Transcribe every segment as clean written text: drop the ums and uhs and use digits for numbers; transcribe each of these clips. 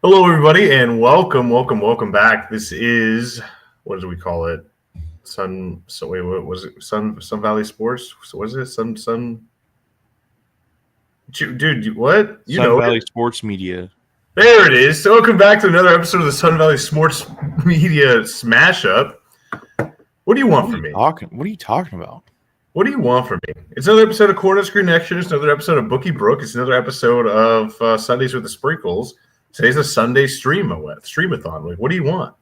Hello, everybody, and welcome back. This is what do we call it? Sun. So wait, what was it? Sun Valley Sports. So what is it? Dude, what? You Sun know Valley it. Sports Media. There it is. So welcome back to another episode of the Sun Valley Sports Media Smash Up. What do you want from me? What are you talking about? What do you want from me? It's another episode of Corner Screen Action. It's another episode of Bookie Brook. It's another episode of Sundays with the Sprinkles. Today's a Sunday streamathon. Like, what do you want?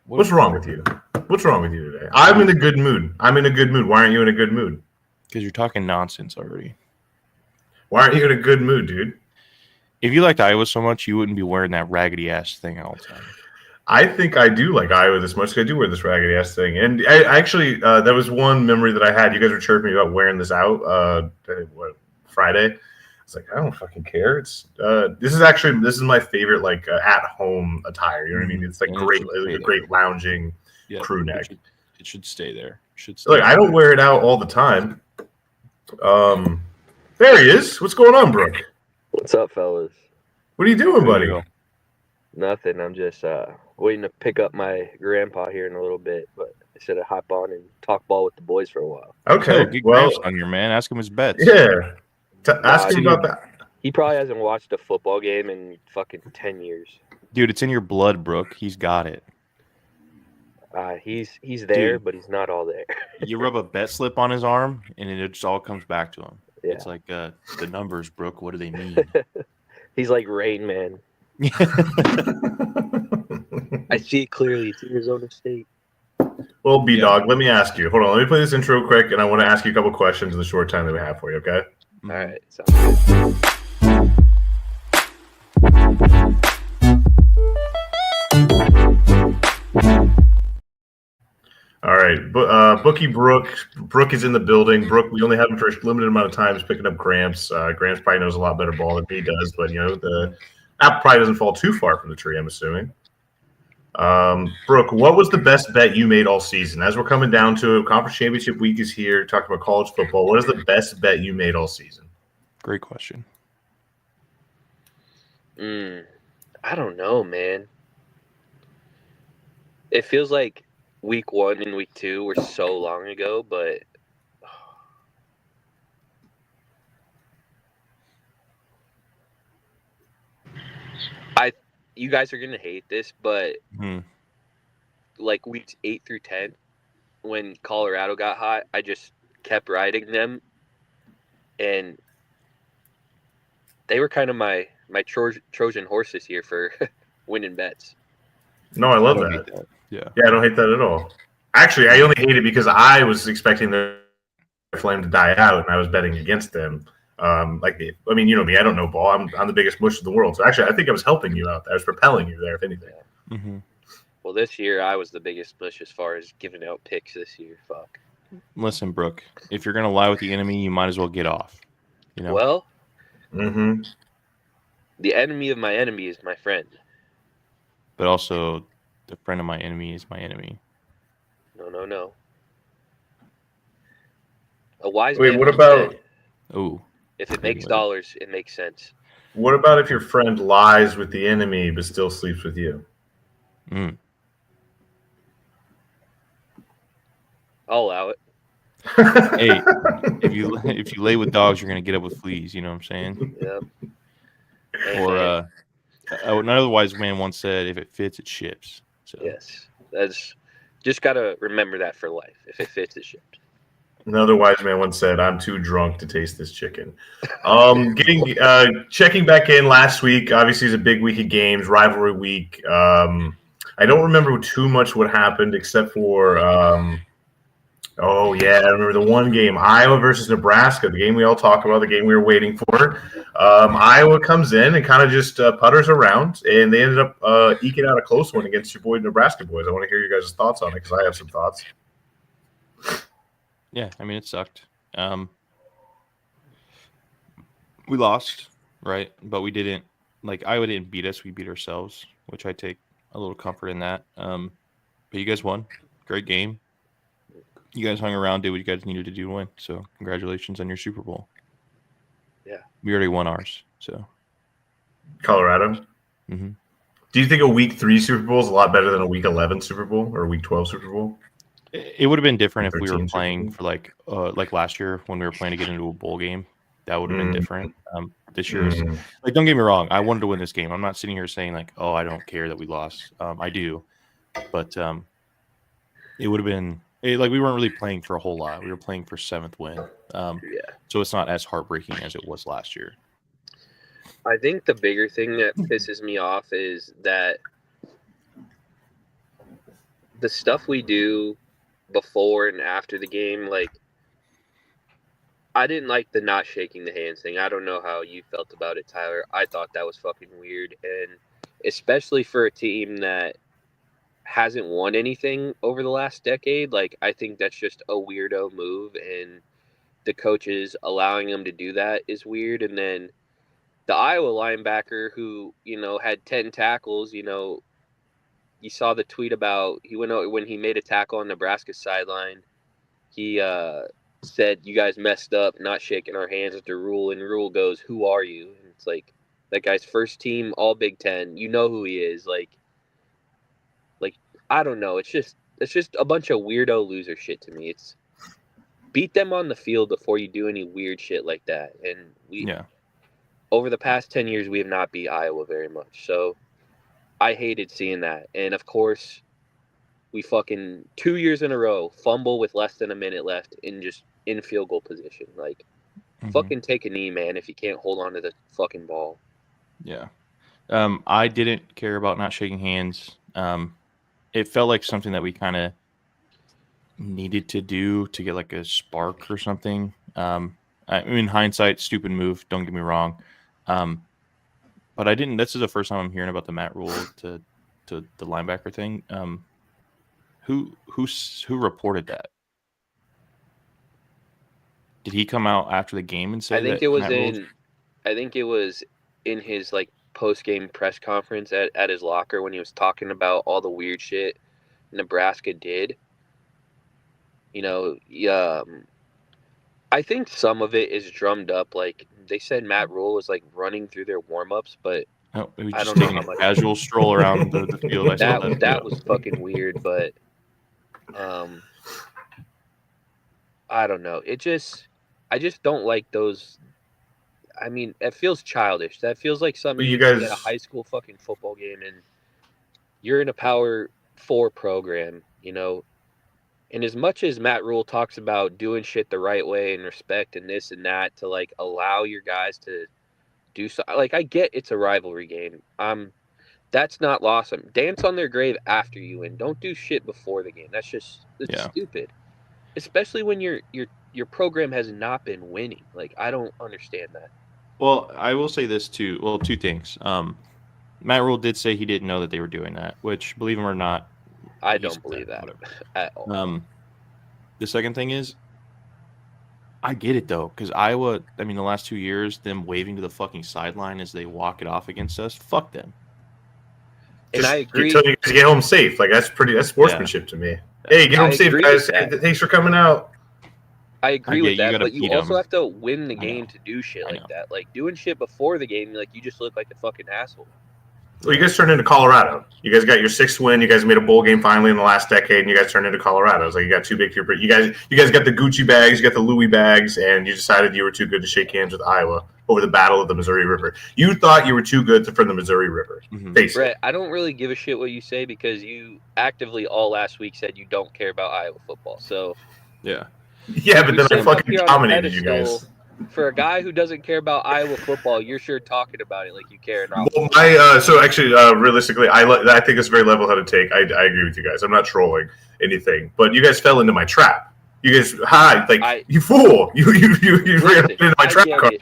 What's wrong with you? What's wrong with you today? I'm in a good mood. Why aren't you in a good mood? Because you're talking nonsense already. Why aren't you in a good mood, dude? If you liked Iowa so much, you wouldn't be wearing that raggedy ass thing all the time. I think I do like Iowa this much. I do wear this raggedy ass thing, and I actually that was one memory that I had. You guys were chirping me about wearing this out. Friday? It's like I don't fucking care. It's this is my favorite at home attire. You know what I mean? It's like great lounging crew neck. It should stay there. Look, I don't wear it out all the time. There he is. What's going on, Brooke? What's up, fellas? What are you doing, buddy? Nothing. I'm just waiting to pick up my grandpa here in a little bit, but I said I'd hop on and talk ball with the boys for a while. Okay. Get Gramps on here, man. Ask him his bets. Yeah. Ask him about that. He probably hasn't watched a football game in fucking 10 years. Dude, it's in your blood, Brooke. He's got it. He's there, Dude. But he's not all there. You rub a bet slip on his arm, and it just all comes back to him. Yeah. It's like the numbers, Brooke. What do they mean? He's like Rain Man. I see it clearly. It's Arizona State. Well, B-Dog, let me ask you. Hold on. Let me play this intro quick, and I want to ask you a couple questions in the short time that we have for you, okay? All right. Sounds good. All right. Bookie Brook is in the building. Brooke, we only have him for a limited amount of time. He's picking up Gramps. Gramps probably knows a lot better ball than he does, but, the apple probably doesn't fall too far from the tree, I'm assuming. Brooke, what was the best bet you made all season? As we're coming down to it, Conference Championship Week is here. Talking about college football. What is the best bet you made all season? Great question. I don't know, man. It feels like week 1 and week 2 were so long ago, but you guys are gonna hate this, but like weeks 8 through 10, when Colorado got hot, I just kept riding them, and they were kind of my Trojan horse this year for winning bets. No, I love that. Yeah, I don't hate that at all. Actually, I only hate it because I was expecting the flame to die out, and I was betting against them. You know me, I don't know ball. I'm the biggest mush in the world. So actually, I think I was helping you out there. I was propelling you there, if anything. Yeah. Mm-hmm. Well, this year I was the biggest mush as far as giving out picks this year. Fuck. Listen, Brooke, if you're gonna lie with the enemy, you might as well get off. Well, the enemy of my enemy is my friend. But also, the friend of my enemy is my enemy. No. A wise man. Wait, what about? Oh. If it makes dollars, it makes sense. What about if your friend lies with the enemy but still sleeps with you? I'll allow it. Hey, if you lay with dogs, you're gonna get up with fleas. You know what I'm saying? Yep. Or another wise man once said, "If it fits, it ships." So. Yes, that's just gotta remember that for life. If it fits, it ships. Another wise man once said, "I'm too drunk to taste this chicken." Checking back in last week. Obviously, it's a big week of games, rivalry week. I don't remember too much what happened except for, I remember the one game, Iowa versus Nebraska, the game we all talk about, the game we were waiting for. Iowa comes in and kind of just putters around, and they ended up eking out a close one against your boy Nebraska boys. I want to hear your guys' thoughts on it because I have some thoughts. Yeah, I mean, it sucked. We lost, right? But we didn't, Iowa didn't beat us. We beat ourselves, which I take a little comfort in that. But you guys won. Great game. You guys hung around, did what you guys needed to do to win. So congratulations on your Super Bowl. Yeah. We already won ours, so. Colorado. Mm-hmm. Do you think a Week 3 Super Bowl is a lot better than a Week 11 Super Bowl or a Week 12 Super Bowl? It would have been different if we were 13 Super playing Bowl? for like last year when we were playing to get into a bowl game. That would have been different. This year is like, don't get me wrong, I wanted to win this game. I'm not sitting here saying like, oh, I don't care that we lost. I do, but it would have been like we weren't really playing for a whole lot. We were playing for 7th win. So it's not as heartbreaking as it was last year. I think the bigger thing that pisses me off is that the stuff we do before and after the game, like, I didn't like the not shaking the hands thing. I don't know how you felt about it, Tyler. I thought that was fucking weird. And especially for a team that hasn't won anything over the last decade, like, I think that's just a weirdo move. And the coaches allowing them to do that is weird. And then the Iowa linebacker who, had 10 tackles, you saw the tweet about he went out when he made a tackle on Nebraska's sideline. He said, "You guys messed up, not shaking our hands at the Rule." And Rule goes, "Who are you?" And it's like, that guy's first team All Big Ten. You know who he is. Like I don't know. It's just a bunch of weirdo loser shit to me. It's beat them on the field before you do any weird shit like that. And over the past 10 years, we have not beat Iowa very much. So I hated seeing that. And of course, we fucking 2 years in a row fumble with less than a minute left in field goal position. Like, fucking take a knee, man, if you can't hold on to the fucking ball. Yeah. I didn't care about not shaking hands. It felt like something that we kind of needed to do to get like a spark or something. I mean, hindsight, stupid move. Don't get me wrong. But I didn't. This is the first time I'm hearing about the Matt Rule to the linebacker thing. Who reported that? Did he come out after the game and say? I think it was in his like post game press conference at his locker when he was talking about all the weird shit Nebraska did. I think some of it is drummed up. Like, they said Matt Rule was like running through their warm ups, but no, it was I just don't know taking how a much casual stroll around the field. I saw that was fucking weird, but I don't know. I just don't like those. I mean, it feels childish. That feels like something you do at a high school fucking football game, and you're in a Power 4 program, And as much as Matt Rule talks about doing shit the right way and respect and this and that to like allow your guys to do so, like, I get it's a rivalry game. That's not lost. Dance on their grave after you win. Don't do shit before the game. That's stupid. Especially when your program has not been winning. Like, I don't understand that. Well, I will say this too. Well, two things. Matt Rule did say he didn't know that they were doing that, which, believe him or not, I don't believe that at all. The second thing is, I get it though, because Iowa, I mean, the last 2 years, them waving to the fucking sideline as they walk it off against us, fuck them. And I agree. Tell you to get home safe. Like, that's sportsmanship to me. Hey, get home safe, guys. Thanks for coming out. I agree with that, but you also have to win the game to do shit like that. Like, doing shit before the game, like, you just look like a fucking asshole. Well, you guys turned into Colorado. You guys got your 6th win. You guys made a bowl game finally in the last decade, and you guys turned into Colorado. It's like you got too big for your. You guys got the Gucci bags, you got the Louis bags, and you decided you were too good to shake hands with Iowa over the Battle of the Missouri River. You thought you were too good from the Missouri River. Brett, I don't really give a shit what you say because you actively all last week said you don't care about Iowa football. So yeah, but then I fucking dominated you guys. For a guy who doesn't care about Iowa football, you're sure talking about it like you care. Well, so actually, realistically, I think it's a very level-headed take. I agree with you guys. I'm not trolling anything, but you guys fell into my trap. You guys, you fool! You ran into my trap card.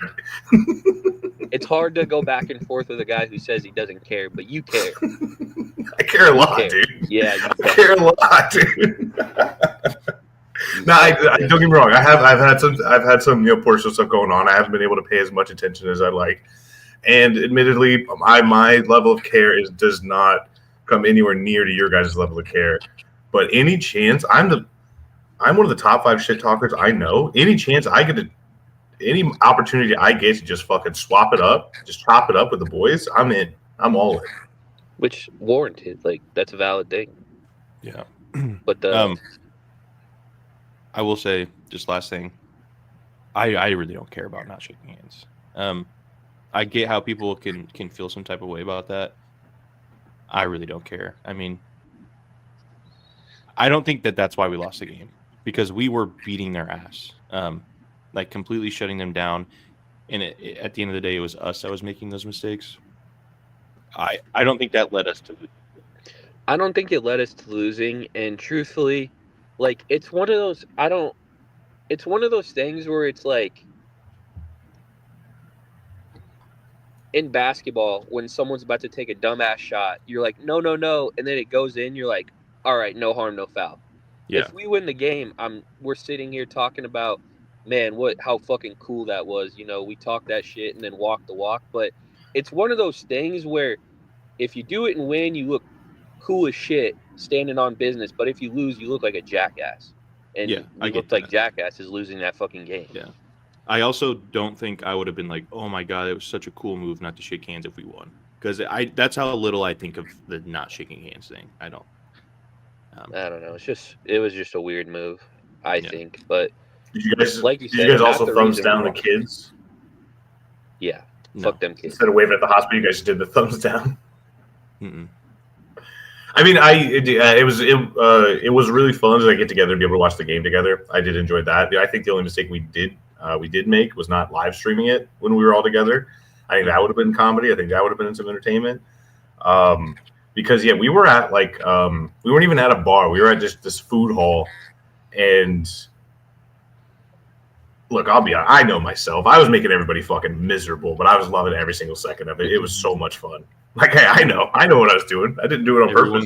It's hard to go back and forth with a guy who says he doesn't care, but you care. I care a lot, dude. Yeah, I care a lot, dude. No, don't get me wrong. I've had some personal stuff going on. I haven't been able to pay as much attention as I like, and admittedly, my level of care does not come anywhere near to your guys' level of care. But any chance I'm one of the top 5 shit talkers I know. Any chance I get to any opportunity I get to just fucking swap it up, just chop it up with the boys, I'm in. I'm all in. Which warranted, like that's a valid thing. Yeah. But I will say, just last thing, I really don't care about not shaking hands. I get how people can feel some type of way about that. I really don't care. I mean, I don't think that's why we lost the game, because we were beating their ass, like completely shutting them down. And at the end of the day, it was us that was making those mistakes. I don't think that led us to lose. I don't think it led us to losing. And truthfully, like it's one of those. It's one of those things where it's like in basketball when someone's about to take a dumbass shot, you're like, no, no, no, and then it goes in. You're like, all right, no harm, no foul. Yeah. If we win the game, we're sitting here talking about, man, how fucking cool that was. You know, we talked that shit and then walked the walk. But it's one of those things where if you do it and win, you look cool as shit standing on business. But if you lose, you look like a jackass. And Yeah, I we get looked like that. jackasses losing that fucking game. Yeah. I also don't think I would have been like, oh my God, it was such a cool move not to shake hands if we won. Because that's how little I think of the not shaking hands thing. I don't. I don't know. It was just a weird move, I think. But Did you guys, like you did said, you guys not also the thumbs reason we down the won. kids? Yeah. No. Fuck them kids. Instead of waving at the hospital, you guys did the thumbs down. Mm-mm. I mean, it was really fun to get together and be able to watch the game together. I did enjoy that. I think the only mistake we did make was not live streaming it when we were all together. I think that would have been comedy. I think that would have been some entertainment. Because we were at we weren't even at a bar. We were at just this food hall, and look, I'll be honest, I know myself. I was making everybody fucking miserable, but I was loving every single second of it. It was so much fun. Like, hey, I know what I was doing. I didn't do it on purpose.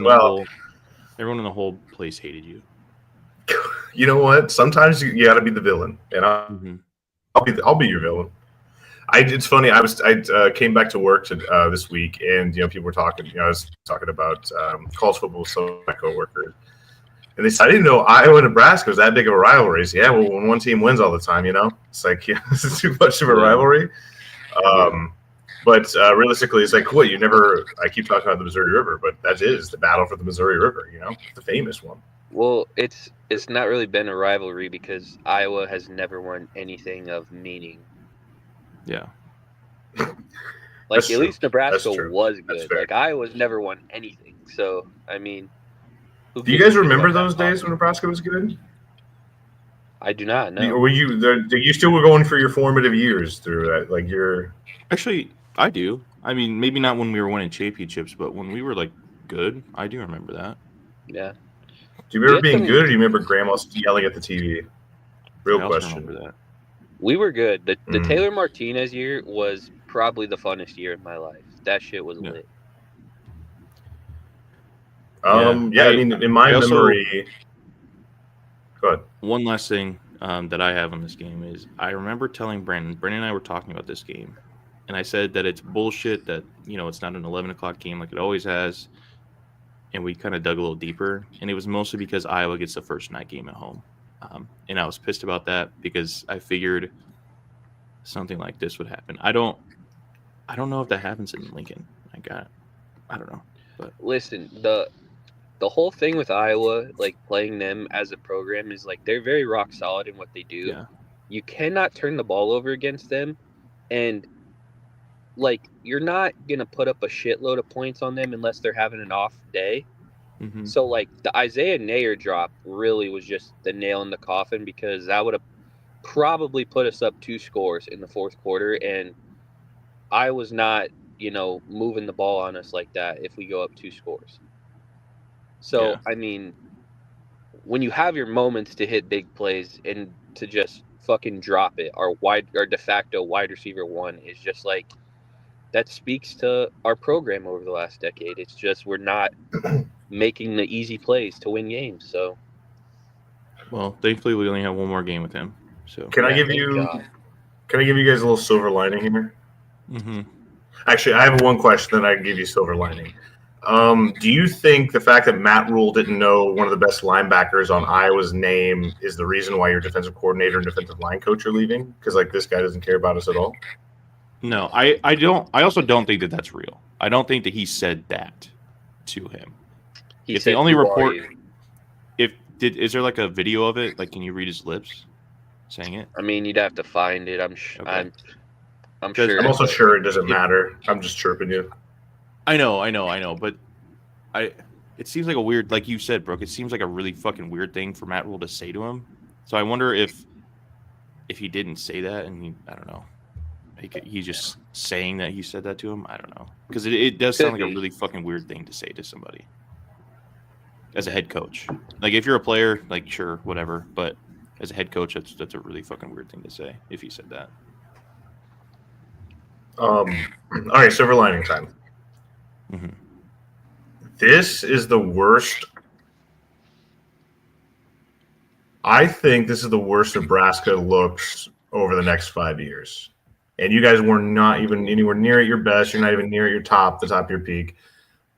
Everyone in the whole place hated you. You know what? Sometimes you got to be the villain, and I'll be your villain. It's funny. I came back to work this week, and people were talking. I was talking about college football with some of my coworkers, and they said, I didn't know Iowa and Nebraska was that big of a rivalry. So, well, when one team wins all the time, it's like this is too much of a rivalry. But realistically, it's like, what? I keep talking about the Missouri River, but that is the battle for the Missouri River, the famous one. Well, it's not really been a rivalry because Iowa has never won anything of meaning. Yeah. Like, at least Nebraska was good. Like, Iowa's never won anything. So, I mean. Do you guys remember those days when Nebraska was good? I do not know. Were you still were going for your formative years through that? Like, Actually, I do. I mean, maybe not when we were winning championships, but when we were, like, good, I do remember that. Yeah. Do you remember being good, or do you remember Grandma yelling at the TV? Real question. Remember that. We were good. The Taylor Martinez year was probably the funnest year of my life. That shit was lit. I mean, in my memory. Go ahead. One last thing that I have on this game is I remember telling Brandon and I were talking about this game, and I said that it's bullshit that it's not an 11 o'clock game like it always has, and we kind of dug a little deeper, and it was mostly because Iowa gets the first night game at home, and I was pissed about that because I figured something like this would happen. I don't know if that happens in Lincoln. I don't know. But listen, the whole thing with Iowa, like playing them as a program, is like they're very rock solid in what they do. Yeah. You cannot turn the ball over against them, and like you're not gonna put up a shitload of points on them unless they're having an off day. Mm-hmm. So like the Isaiah Nayer drop really was just the nail in the coffin because that would have probably put us up 2 scores in the fourth quarter, and I was not moving the ball on us like that if we go up 2 scores. So, I mean, when you have your moments to hit big plays and to just fucking drop it, our de facto wide receiver 1 is just like, that speaks to our program over the last decade. It's just we're not making the easy plays to win games. So, well, thankfully we only have one more game with him. So can I give you guys a little silver lining here? Mm-hmm. Actually, I have one question that I can give you silver lining. Do you think the fact that Matt Rule didn't know one of the best linebackers on Iowa's name is the reason why your defensive coordinator and defensive line coach are leaving? Because like this guy doesn't care about us at all. No, I don't. I also don't think that that's real. I don't think that he said that to him. He If said, the only "Who are report, you?" is there like a video of it? Like, can you read his lips saying it? I mean, you'd have to find it. I'm Okay. sure. I'm also sure it doesn't If- matter. I'm just chirping you. I know, but it seems like a weird, like you said, Brooke. It seems like a really fucking weird thing for Matt Rule to say to him. So I wonder if he didn't say that, and I don't know, he's just saying that he said that to him. I don't know, because it does sound like a really fucking weird thing to say to somebody as a head coach. Like if you're a player, like sure, whatever, but as a head coach, that's a really fucking weird thing to say if he said that. All right, silver lining time. Mm-hmm. This is the worst. I think this is the worst Nebraska looks over the next 5 years. And you guys were not even anywhere near at your best. You're not even near at the top of your peak.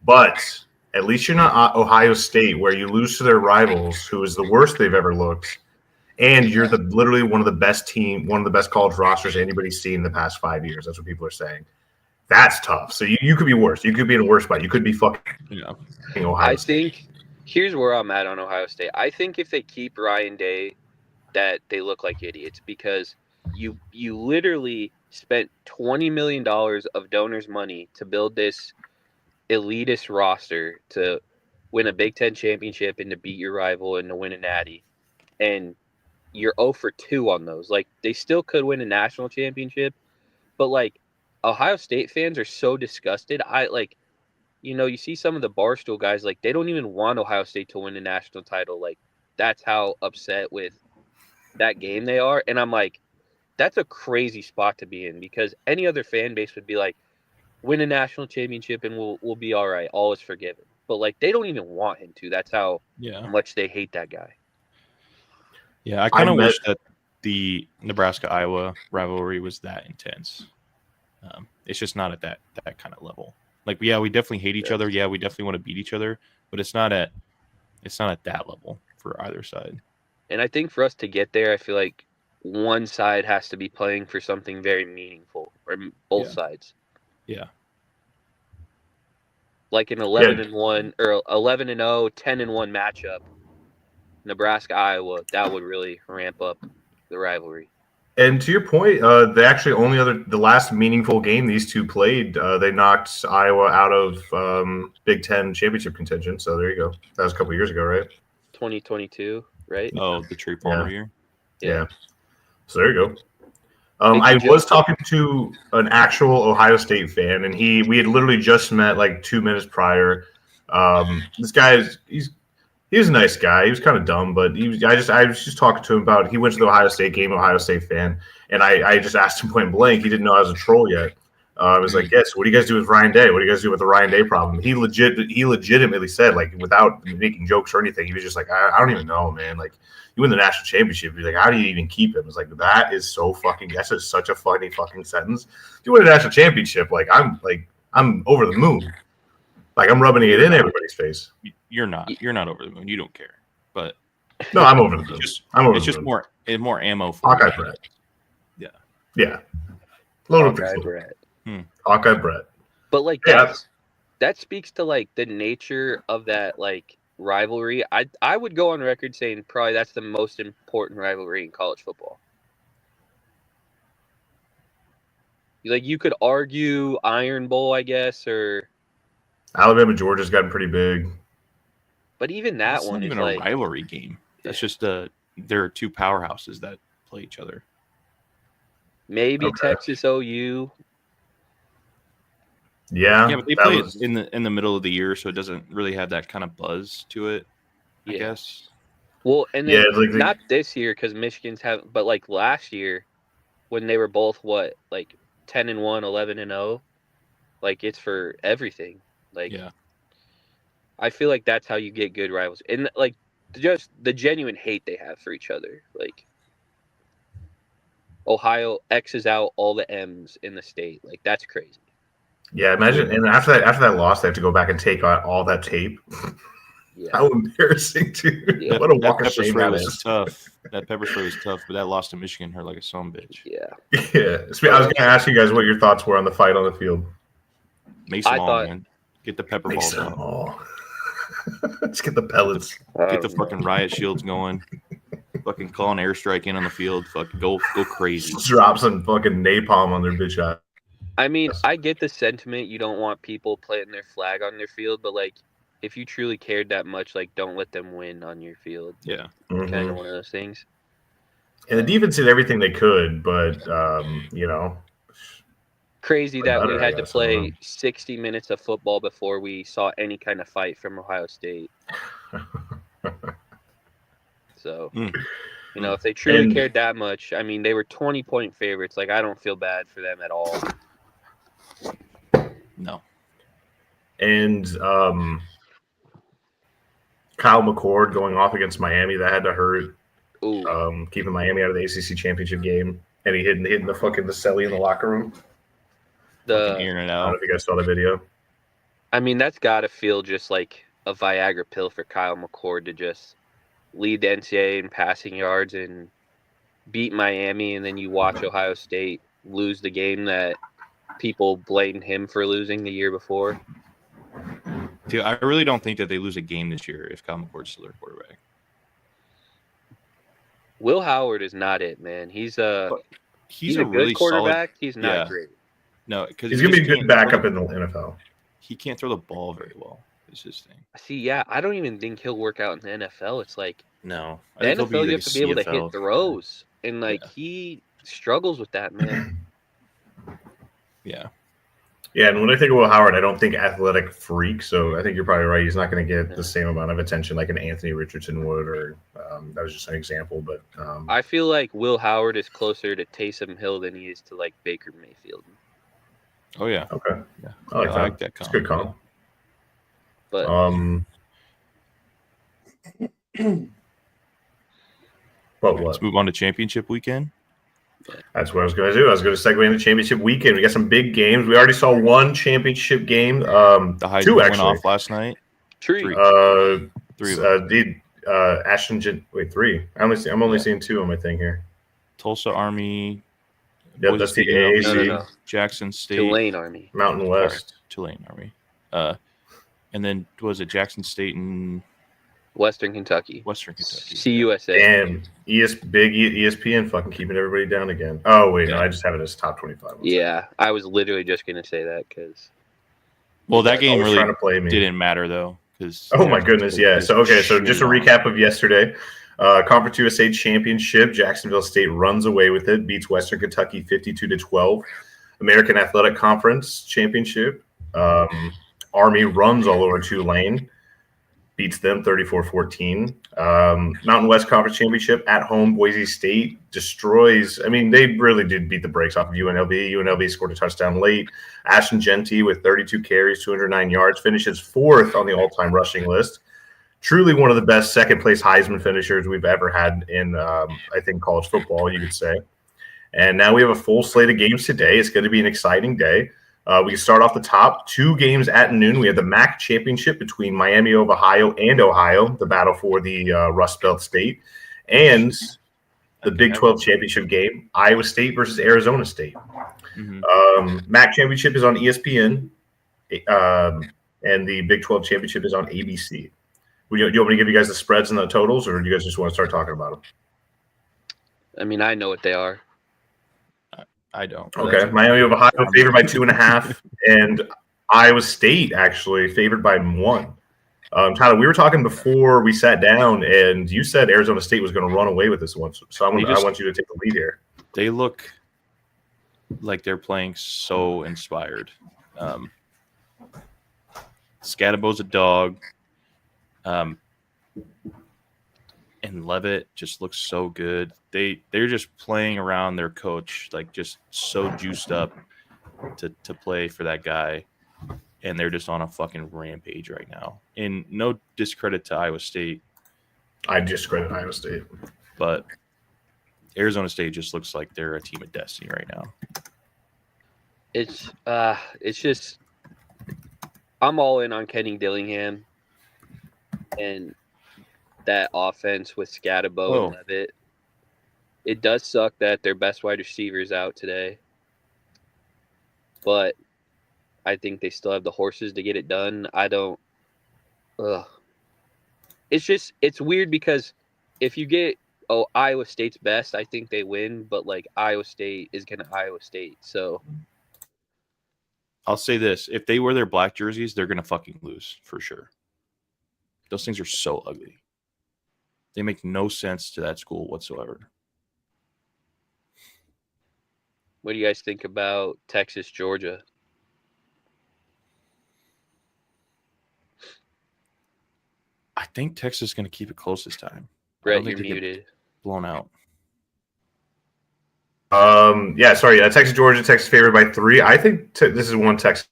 But at least you're not Ohio State, where you lose to their rivals, who is the worst they've ever looked. And you're literally one of the best college rosters anybody's seen in the past 5 years. That's what people are saying. That's tough. So you could be worse. You could be in a worse spot. You could be fucking Ohio State. I think here's where I'm at on Ohio State. I think if they keep Ryan Day, that they look like idiots because you literally spent $20 million of donors' money to build this elitist roster to win a Big Ten championship and to beat your rival and to win a natty. And you're 0 for 2 on those. Like, they still could win a national championship, but, like, Ohio State fans are so disgusted. You see some of the Barstool guys, like, they don't even want Ohio State to win a national title. Like, that's how upset with that game they are. And I'm like, that's a crazy spot to be in because any other fan base would be like, win a national championship and we'll be all right. All is forgiven. But, like, they don't even want him to. That's how much they hate that guy. Yeah, I kind of wish that the Nebraska-Iowa rivalry was that intense. It's just not at that kind of level. Like, we definitely hate each other. Yeah, we definitely want to beat each other, but it's not at that level for either side. And I think for us to get there, I feel like one side has to be playing for something very meaningful, or both sides. Yeah. Like an 11-1 or 11-0, 10-1 matchup, Nebraska-Iowa, that would really ramp up the rivalry. And to your point, they actually the last meaningful game these two played, they knocked Iowa out of Big Ten championship contention. So there you go. That was a couple years ago, right? 2022, right? Oh, the Trey Palmer year. Yeah. So there you go. I was talking to an actual Ohio State fan, and we had literally just met like 2 minutes prior. This guy he was a nice guy. He was kind of dumb, but I was just talking to him about he went to the Ohio State game, Ohio State fan, and I just asked him point blank. He didn't know I was a troll yet. I was like, yes. What do you guys do with Ryan Day? What do you guys do with the Ryan Day problem? He legitimately said, like, without making jokes or anything, he was just like, I don't even know, man. Like, you win the national championship. He's like, how do you even keep him? It's like, that's just such a funny fucking sentence. If you win a national championship, I'm over the moon. Like, I'm rubbing it in everybody's face. You're not over the moon. You don't care. But no, I'm over the moon. It's just more ammo for Hawkeye Brett. Yeah. Yeah. Load Hawkeye Brett. Hawkeye Brett. But like that speaks to like the nature of that like rivalry. I would go on record saying probably that's the most important rivalry in college football. Like you could argue Iron Bowl, I guess, or Alabama Georgia's gotten pretty big. But even that that's one not even is a rivalry game. That's just there are two powerhouses that play each other. Maybe Texas OU. Yeah, but they play it in the middle of the year, so it doesn't really have that kind of buzz to it. I guess. Well, and then not this year because Michigan's but like last year when they were both 10-1, 11-0, like it's for everything. Like, I feel like that's how you get good rivals, and like just the genuine hate they have for each other. Like Ohio X's out all the M's in the state. Like that's crazy. Yeah, imagine. And after that loss, they have to go back and take out all that tape. Yeah. How embarrassing, dude. Yeah. What a That walk of pepper shame spray that was is. tough. That pepper spray was tough, but that loss to Michigan hurt like a son of a bitch. Yeah. Yeah. So I was going to ask you guys what your thoughts were on the fight on the field. Make some I all, thought- man. Get the pepper Make balls some out. more. Let's get the pellets. Get the fucking riot shields going. Fucking call an airstrike in on the field. Fucking go crazy. Drop some fucking napalm on their bitch ass. I mean, I get the sentiment. You don't want people planting their flag on their field, but like, if you truly cared that much, like, don't let them win on your field. Yeah. Kind of one of those things. And the defense did everything they could, but Crazy that we better, I had to guess. I don't play 60 minutes of football before we saw any kind of fight from Ohio State. So, if they truly cared that much, I mean, they were 20-point favorites. Like, I don't feel bad for them at all. No. And Kyle McCord going off against Miami, that had to hurt. Ooh. Keeping Miami out of the ACC championship game, and he hitting the fucking the celly in the locker room. Fucking airing it I don't know out. if you guys saw the video. I mean, that's got to feel just like a Viagra pill for Kyle McCord to just lead the NCAA in passing yards and beat Miami, and then you watch Ohio State lose the game that people blamed him for losing the year before. Dude, I really don't think that they lose a game this year if Kyle McCord's still their quarterback. Will Howard is not it, man. He's a He's good quarterback. He's not great. No, because he's gonna be a good backup in the NFL. He can't throw the ball very well. Is his thing. See, yeah, I don't even think he'll work out in the NFL. It's like no, the NFL, you have to be able to hit throws, and he struggles with that, man. Yeah. Yeah, and when I think of Will Howard, I don't think athletic freak. So I think you're probably right. He's not going to get the same amount of attention like an Anthony Richardson would, or that was just an example. But I feel like Will Howard is closer to Taysom Hill than he is to like Baker Mayfield. Oh yeah. Okay. Yeah. I like that. It's a good comp. But let's move on to championship weekend. That's what I was going to do. I was going to segue into championship weekend. We got some big games. We already saw one championship game. The Heisman two went off last night. Three. Ashton. Wait, three. I'm only seeing two on my thing here. Tulsa Army. Yep, that's the AAC. No. Jackson State. Tulane Army. Mountain West. Tulane Army. And then was it Jackson State and Western Kentucky. CUSA. Damn. Big ESPN fucking keeping everybody down again. Oh, wait. No, I just have it as top 25. Yeah, I was literally just going to say that because. Well, that game really trying to play me. Didn't matter, though. Oh, my goodness. Yeah. So just a recap of yesterday. Conference USA Championship. Jacksonville State runs away with it, beats Western Kentucky 52-12. American Athletic Conference Championship. Army runs all over Tulane. Beats them 34-14. Mountain West Conference Championship at home, Boise State destroys. I mean, they really did beat the brakes off of UNLV. UNLV scored a touchdown late. Ashton Genty with 32 carries, 209 yards, finishes fourth on the all-time rushing list. Truly one of the best second-place Heisman finishers we've ever had in, I think, college football, you could say. And now we have a full slate of games today. It's going to be an exciting day. We can start off the top. 2 games at noon. We have the MAC championship between Miami of Ohio and Ohio, the battle for the Rust Belt State, and the Big 12 championship game, Iowa State versus Arizona State. MAC championship is on ESPN, and the Big 12 championship is on ABC. Do you want me to give you guys the spreads and the totals, or do you guys just want to start talking about them? I mean, I know what they are. I don't. Okay. Miami of Ohio favored by 2.5, and Iowa State actually favored by 1. Tyler, we were talking before we sat down, and you said Arizona State was going to run away with this one. So I want you to take the lead here. They look like they're playing so inspired. Scadabo's a dog. And Levitt just looks so good. They're just playing around their coach, like just so juiced up to play for that guy. And they're just on a fucking rampage right now. And no discredit to Iowa State. I discredit Iowa State. But Arizona State just looks like they're a team of destiny right now. It's just I'm all in on Kenny Dillingham and that offense with Scatabo and Levitt. It does suck that their best wide receiver is out today, but I think they still have the horses to get it done. It's weird because if you get Iowa State's best, I think they win, but like Iowa State is gonna Iowa State. So I'll say this: if they wear their black jerseys, they're gonna fucking lose for sure. Those things are so ugly. They make no sense to that school whatsoever. what do you guys think about Texas, Georgia? I think Texas is going to keep it close this time. Brett, you're muted. Blown out. Texas, Georgia, Texas favored by 3. I think this is one Texas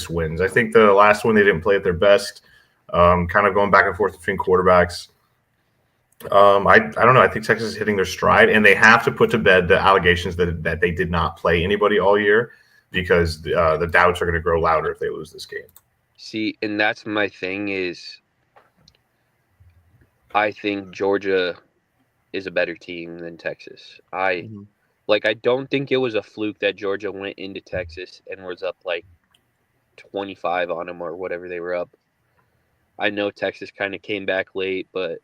wins. I think the last one they didn't play at their best. Kind of going back and forth between quarterbacks. I don't know. I think Texas is hitting their stride, and they have to put to bed the allegations that they did not play anybody all year because the doubts are going to grow louder if they lose this game. See, and that's my thing is I think Georgia is a better team than Texas. I don't think it was a fluke that Georgia went into Texas and was up like 25 on them or whatever they were up. I know Texas kind of came back late, but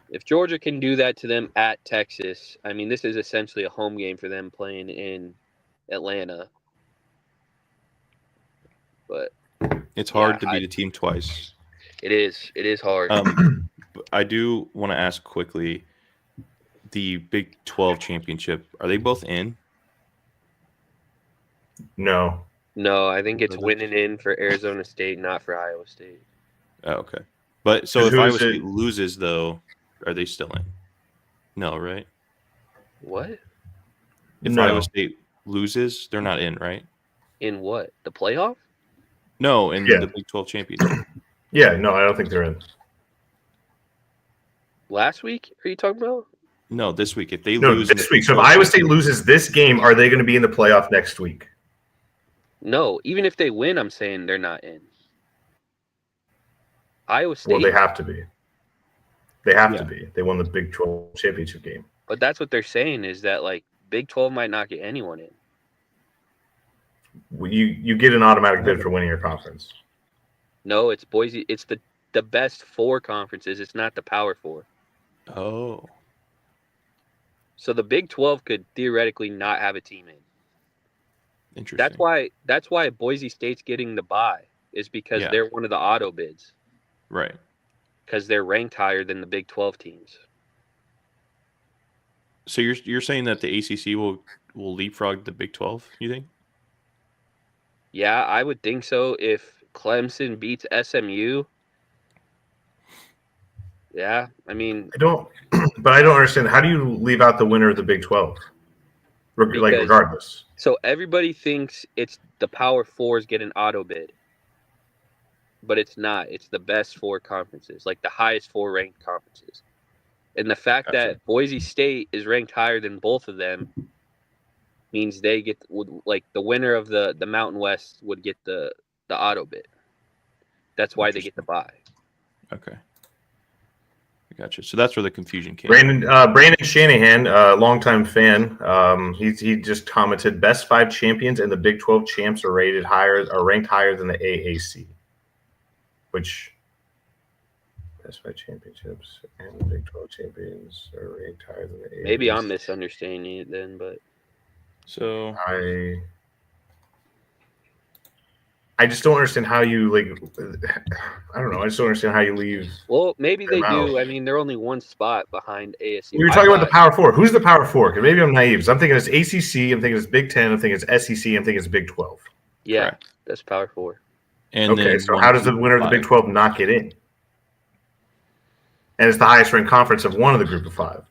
if Georgia can do that to them at Texas, I mean, this is essentially a home game for them playing in Atlanta. But it's hard to beat a team twice. It is. It is hard. I do want to ask quickly, the Big 12 championship, are they both in? No, I think it's winning in for Arizona State, not for Iowa State. Oh, okay. But so if Iowa State loses, though, are they still in? No, right? What? If Iowa State loses, they're not in, right? In what? The playoff? No, in the Big 12 championship. Yeah, no, I don't think they're in. Last week? Are you talking about? No, this week. If they lose this week. So if Iowa State loses this game, are they going to be in the playoff next week? No, even if they win, I'm saying they're not in. Iowa State. Well, they have to be. They have to be. They won the Big 12 championship game. But that's what they're saying is that like Big 12 might not get anyone in. You get an automatic bid for winning your conference. No, it's Boise. It's the best 4 conferences. It's not the Power 4. Oh. So the Big 12 could theoretically not have a team in. Interesting. That's why Boise State's getting the bye is because they're one of the auto bids. Right. Because they're ranked higher than the Big 12 teams. So you're saying that the ACC will leapfrog the Big 12, you think? Yeah, I would think so. If Clemson beats SMU, yeah, I mean... I don't understand. How do you leave out the winner of the Big 12? Regardless. So everybody thinks it's the Power 4s get an auto bid. But it's not. It's the best 4 conferences, like the highest 4 ranked conferences. And the fact that Boise State is ranked higher than both of them means they get the winner of the Mountain West would get the auto bid. That's why they get the bye. Okay. I gotcha. So that's where the confusion came. Brandon Shanahan, longtime fan, he just commented best 5 champions and the Big 12 champs are ranked higher than the AAC. Which best 5 championships and the Big 12 champions are ranked higher than the AAC. Maybe I'm misunderstanding it then, but so I just don't understand how you I don't know. I just don't understand how you leave. Well, maybe they do. I mean, they're only one spot behind ASU. We were talking about the Power 4. Who's the Power 4? Because maybe I'm naive. So I'm thinking it's ACC. I'm thinking it's Big 10. I'm thinking it's SEC. I'm thinking it's Big 12. Yeah, correct. That's Power 4. And so how does the winner of the Big 12 not get in? And it's the highest ranked conference of one of the group of 5.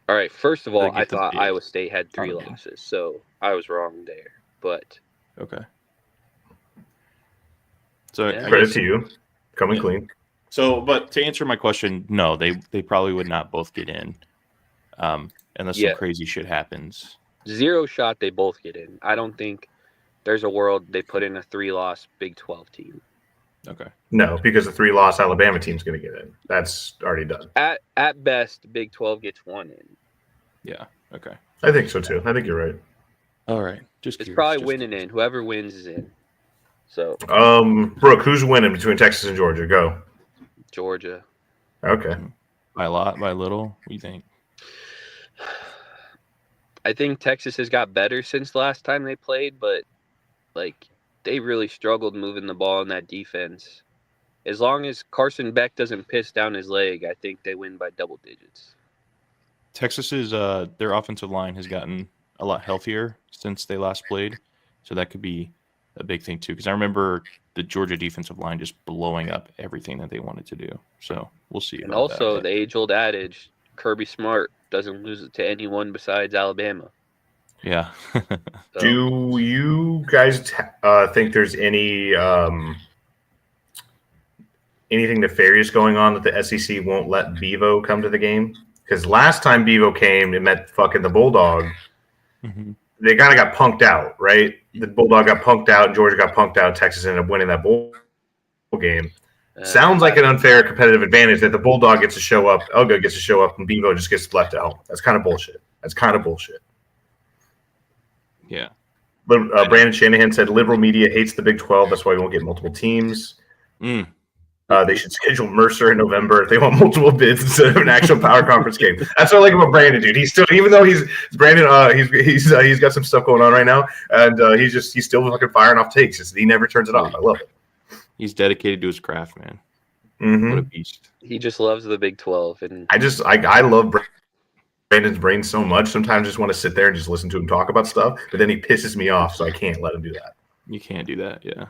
All right. First of all, I thought Iowa State had 3 losses, so I was wrong there. But okay. So credit to you, coming clean. So, but to answer my question, no, they probably would not both get in, unless some crazy shit happens. 0 shot they both get in. I don't think there's a world they put in a 3-loss Big 12 team. Okay. No, because the 3-loss Alabama team's going to get in. That's already done. At best, Big 12 gets one in. Yeah. Okay. I think so too. I think you're right. All right. Just It's curious. probably winning in. Whoever wins is in. So Brooke, who's winning between Texas and Georgia? Go. Georgia. Okay. By a lot, by a little. What do you think? I think Texas has got better since the last time they played, but like they really struggled moving the ball in that defense. As long as Carson Beck doesn't piss down his leg, I think they win by double digits. Texas's their offensive line has gotten a lot healthier since they last played, so that could be a big thing too. Because I remember the Georgia defensive line just blowing up everything that they wanted to do. So we'll see. And about also that, the age-old adage: Kirby Smart doesn't lose it to anyone besides Alabama. yeah. So, Do you guys think there's anything nefarious going on that the SEC won't let Bevo come to the game? Because last time Bevo came, it met fucking the Bulldog. Mm-hmm. They kind of got punked out, right? The Bulldog got punked out, Georgia got punked out, Texas ended up winning that bowl game. Sounds like an unfair competitive advantage that the Bulldog gets to show up, Elga gets to show up, and Bevo just gets left at home. That's kind of bullshit. Yeah. Brandon Shanahan said liberal media hates the Big 12. That's why we won't get multiple teams. Mm. They should schedule Mercer in November if they want multiple bids instead of an actual power conference game. That's what I like about Brandon, dude. He's still, even though he's got some stuff going on right now, and he's still fucking firing off takes. He never turns it off. I love it. He's dedicated to his craft, man. Mm-hmm. What a beast. he just loves the Big 12, and I love Brandon's brain so much. Sometimes I just want to sit there and just listen to him talk about stuff, but then he pisses me off, so I can't let him do that. You can't do that, yeah.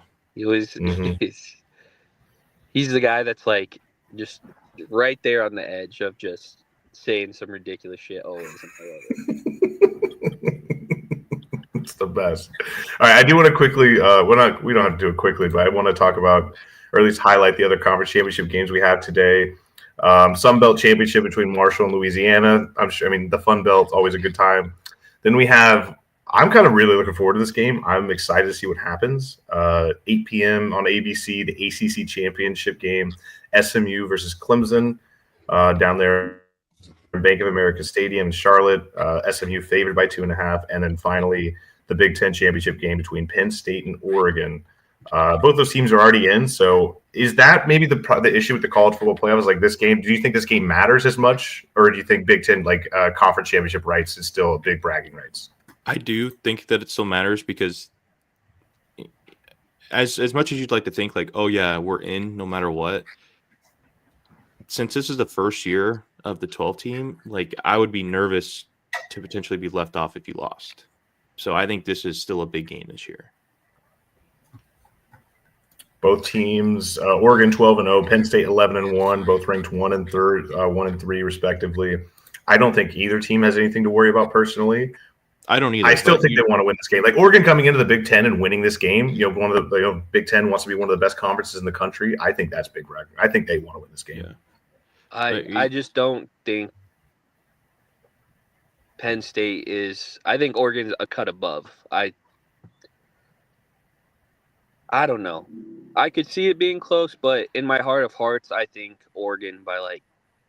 He's the guy that's like just right there on the edge of just saying some ridiculous shit always. It's the best. All right, I do want to quickly. We don't have to do it quickly, but I want to talk about, or at least highlight, the other conference championship games we have today. Sun Belt Championship between Marshall and Louisiana. The Fun Belt's always a good time. Then we have. I'm kind of really looking forward to this game. I'm excited to see what happens. 8 p.m. on ABC, the ACC Championship game, SMU versus Clemson, down there in Bank of America Stadium in Charlotte. SMU favored by 2.5, and then finally the Big Ten Championship game between Penn State and Oregon. Both those teams are already in. So is that maybe the issue with the college football playoffs? Like this game, do you think this game matters as much, or do you think Big Ten conference championship rights is still a big bragging rights? I do think that it still matters because as much as you'd like to think like, oh yeah, we're in no matter what, since this is the first year of the 12 team, like I would be nervous to potentially be left off if you lost. So I think this is still a big game this year. Both teams, Oregon 12-0, Penn State 11-1, both ranked 1 and 3 respectively. I don't think either team has anything to worry about personally. I don't either. I still think they want to win this game. Like Oregon coming into the Big Ten and winning this game, one of the Big Ten wants to be one of the best conferences in the country. I think that's big bragging. I think they want to win this game. Yeah. I just don't think Penn State is. I think Oregon's a cut above. I don't know. I could see it being close, but in my heart of hearts, I think Oregon by like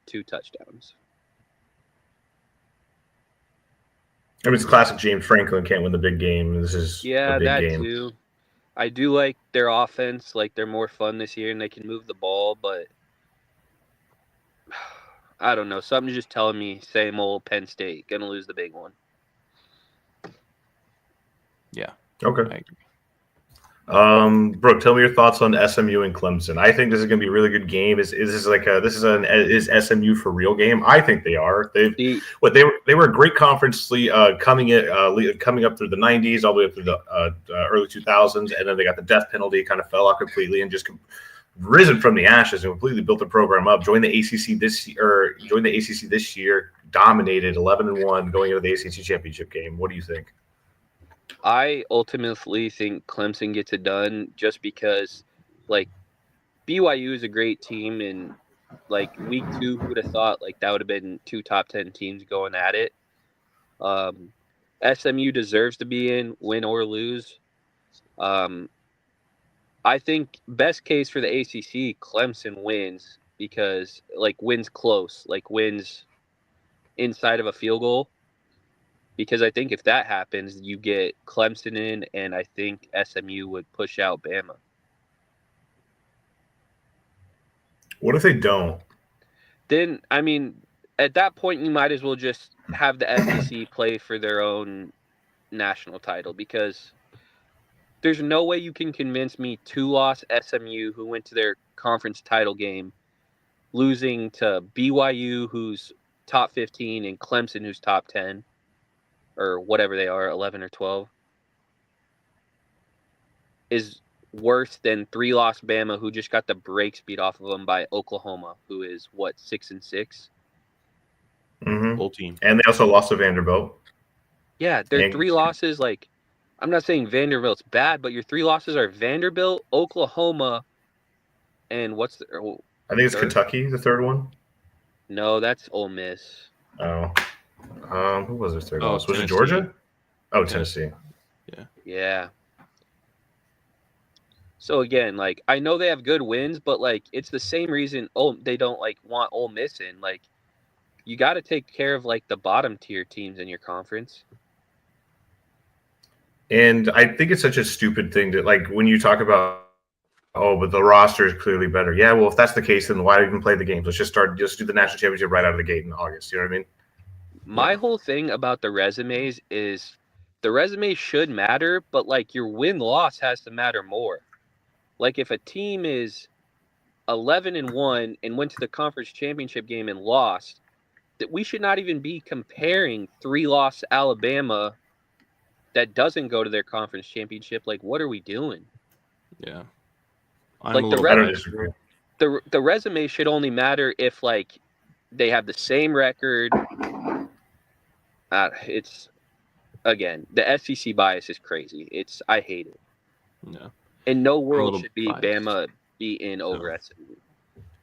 2 touchdowns. It's classic James Franklin can't win the big game. This is a big that game. too. I do like their offense. Like they're more fun this year and they can move the ball, but I don't know. Something's just telling me same old Penn State gonna lose the big one. Yeah. Okay. I agree. Brooke, tell me your thoughts on SMU and Clemson. I think this is going to be a really good game. Is SMU for real game? I think they are. They were a great conference coming up through the 90s all the way up through the early 2000s, and then they got the death penalty, kind of fell off completely, and just risen from the ashes and completely built the program up. Joined the ACC this year, dominated 11-1 going into the ACC championship game. What do you think? I ultimately think Clemson gets it done just because, like, BYU is a great team, and, like, week 2, who would have thought, like, that would have been 2 top 10 teams going at it. SMU deserves to be in, win or lose. I think best case for the ACC, Clemson wins because wins close, wins inside of a field goal. Because I think if that happens, you get Clemson in, and I think SMU would push out Bama. What if they don't? Then, I mean, at that point, you might as well just have the SEC play for their own national title, because there's no way you can convince me 2-loss SMU, who went to their conference title game, losing to BYU, who's top 15, and Clemson, who's top 10, or whatever they are, 11 or 12, is worse than 3-loss Bama, who just got the brakes beat off of them by Oklahoma, who is, 6-6? Mm-hmm. Whole team. And they also lost to Vanderbilt. Yeah, their 3 losses, I'm not saying Vanderbilt's bad, but your 3 losses are Vanderbilt, Oklahoma, and I think it's third? Kentucky, the third one. No, that's Ole Miss. Oh. Who was their third loss? Was Tennessee. it Georgia? Oh, Tennessee. Yeah. So again, I know they have good wins, but it's the same reason they don't want Ole Miss in. You got to take care of the bottom tier teams in your conference. And I think it's such a stupid thing to when you talk about, but the roster is clearly better. Yeah, well, if that's the case, then why even play the games? Let's just do the national championship right out of the gate in August. You know what I mean? My whole thing about the resumes is the resume should matter, but your win-loss has to matter more. If a team is 11-1 and went to the conference championship game and lost, that we should not even be comparing 3-loss Alabama that doesn't go to their conference championship. What are we doing? Yeah. I don't disagree. The resume should only matter if they have the same record. It's, again, the SEC bias is crazy. I hate it. Yeah. In no world should biased. Bama be in over SMU.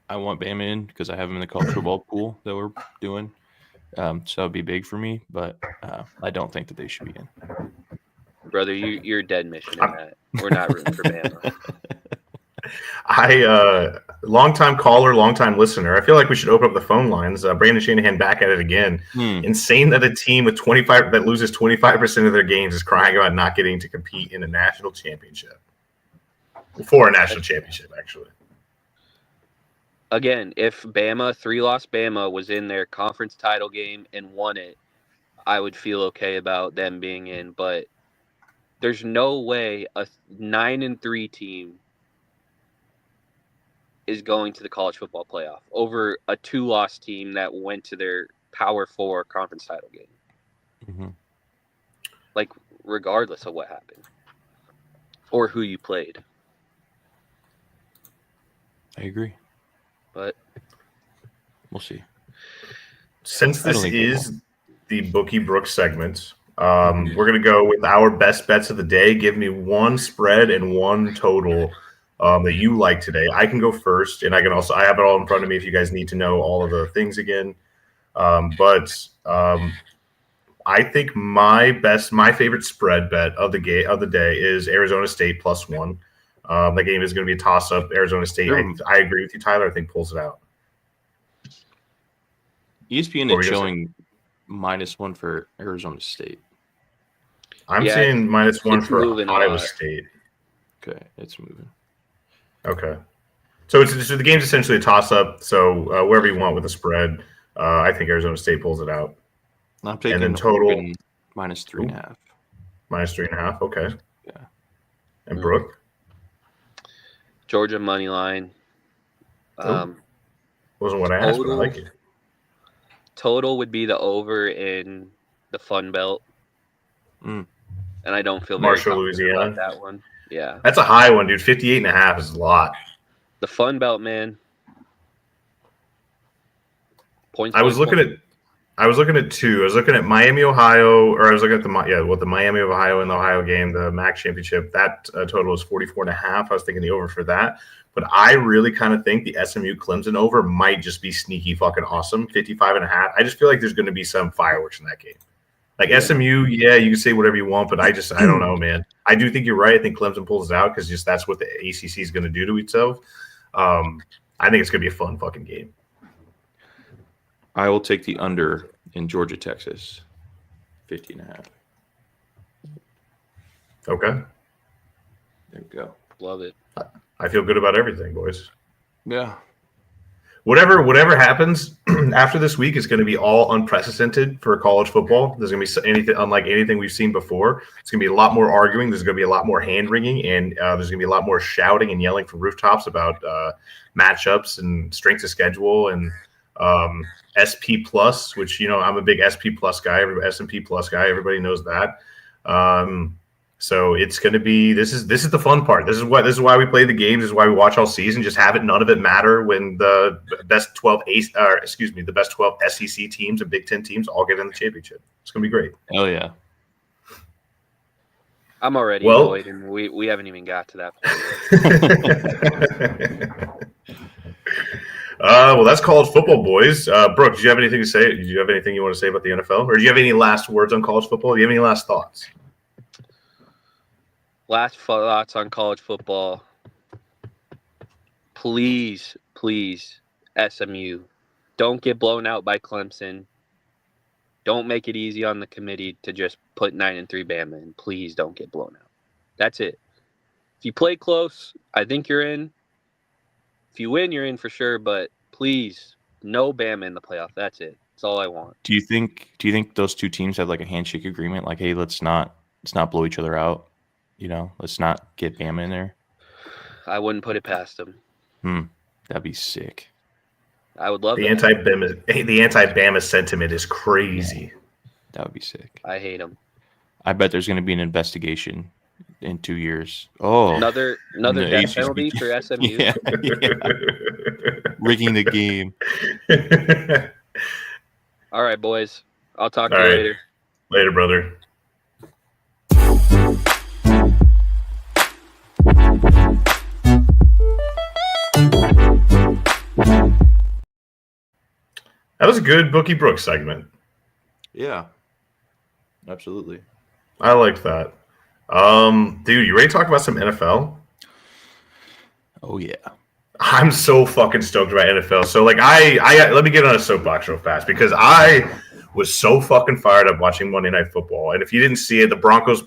I want Bama in because I have them in the college football pool that we're doing. So it'd be big for me, but I don't think that they should be in. Brother, you're dead mission in that. We're not rooting for Bama. Long-time caller, long-time listener. I feel like we should open up the phone lines. Brandon Shanahan back at it again. Insane that a team with 25 that loses 25% of their games is crying about not getting to compete in a national championship. For a national championship, actually. Again, if 3-loss Bama was in their conference title game and won it, I would feel okay about them being in. But there's no way a 9-3 team is going to the college football playoff over a 2-loss team that went to their Power 4 conference title game. Mm-hmm. Regardless of what happened or who you played. I agree. But we'll see. Since this is the Bookie Brooks segment, we're going to go with our best bets of the day. Give me one spread and one total that you like today. I can go first, and I have it all in front of me if you guys need to know all of the things again. But I think my favorite spread bet of the day is Arizona State +1. That game is going to be a toss-up. Arizona State, I agree with you, Tyler. I think pulls it out. ESPN is showing -1 for Arizona State. I'm seeing -1 for Iowa State. Okay, it's moving. Okay. So the game's essentially a toss-up. So wherever you want with the spread, I think Arizona State pulls it out. I'm taking and then total -3.5. -3.5. Okay. Yeah. And Brooke. Georgia money line. Wasn't what I asked, but I like it. Total would be the over in the Fun Belt. And I don't feel very Marshall, Louisiana. about that one. Yeah. That's a high one, dude. 58.5 is a lot. The Fun Belt, man. I was looking at two. I was looking at Miami, Ohio, or I was looking at the Miami of Ohio and the Ohio game, the MAC championship. That total was 44.5. I was thinking the over for that. But I really kind of think the SMU Clemson over might just be sneaky fucking awesome. 55.5. I just feel like there's going to be some fireworks in that game. Like SMU, yeah, you can say whatever you want, but I don't know, man. I do think you're right. I think Clemson pulls it out because just that's what the ACC is going to do to itself. I think it's going to be a fun fucking game. I will take the under in Georgia, Texas, 50.5. Okay. There we go. Love it. I feel good about everything, boys. Yeah. Whatever happens after this week is going to be all unprecedented for college football. There's going to be anything unlike anything we've seen before. It's going to be a lot more arguing. There's going to be a lot more hand wringing, and there's going to be a lot more shouting and yelling from rooftops about matchups and strength of schedule and SP plus, which I'm a big SP plus guy, S&P plus guy. Everybody knows that. So it's going to be this is the fun part. This is why we play the games. This is why we watch all season. Just have it none of it matter when the best 12 the best 12 SEC teams and Big Ten teams all get in the championship. It's going to be great. Oh yeah. I'm already annoyed, and we haven't even got to that point. Well, that's college football, boys. Brooke, do you have anything to say? Do you have anything you want to say about the NFL, or do you have any last words on college football? Do you have any last thoughts? Last thoughts on college football. Please, SMU, don't get blown out by Clemson. Don't make it easy on the committee to just put 9-3 Bama in. Please don't get blown out. That's it. If you play close, I think you're in. If you win, you're in for sure. But please, no Bama in the playoff. That's it. That's all I want. Do you think those two teams have like a handshake agreement? Like, hey, let's not blow each other out. Let's not get Bama in there. I wouldn't put it past them. That'd be sick. I would love the anti-Bama sentiment is crazy. Yeah, that would be sick. I hate them. I bet there's going to be an investigation in 2 years. Oh, another death penalty for SMU. Yeah. Rigging the game. All right, boys. I'll talk to you later. Later, brother. That was a good Bookie Brooks segment. Yeah, absolutely. I liked that. Dude, you ready to talk about some NFL? Oh yeah. I'm so fucking stoked about NFL. So like I let me get on a soapbox real fast because I was so fucking fired up watching Monday Night Football. And if you didn't see it, the Broncos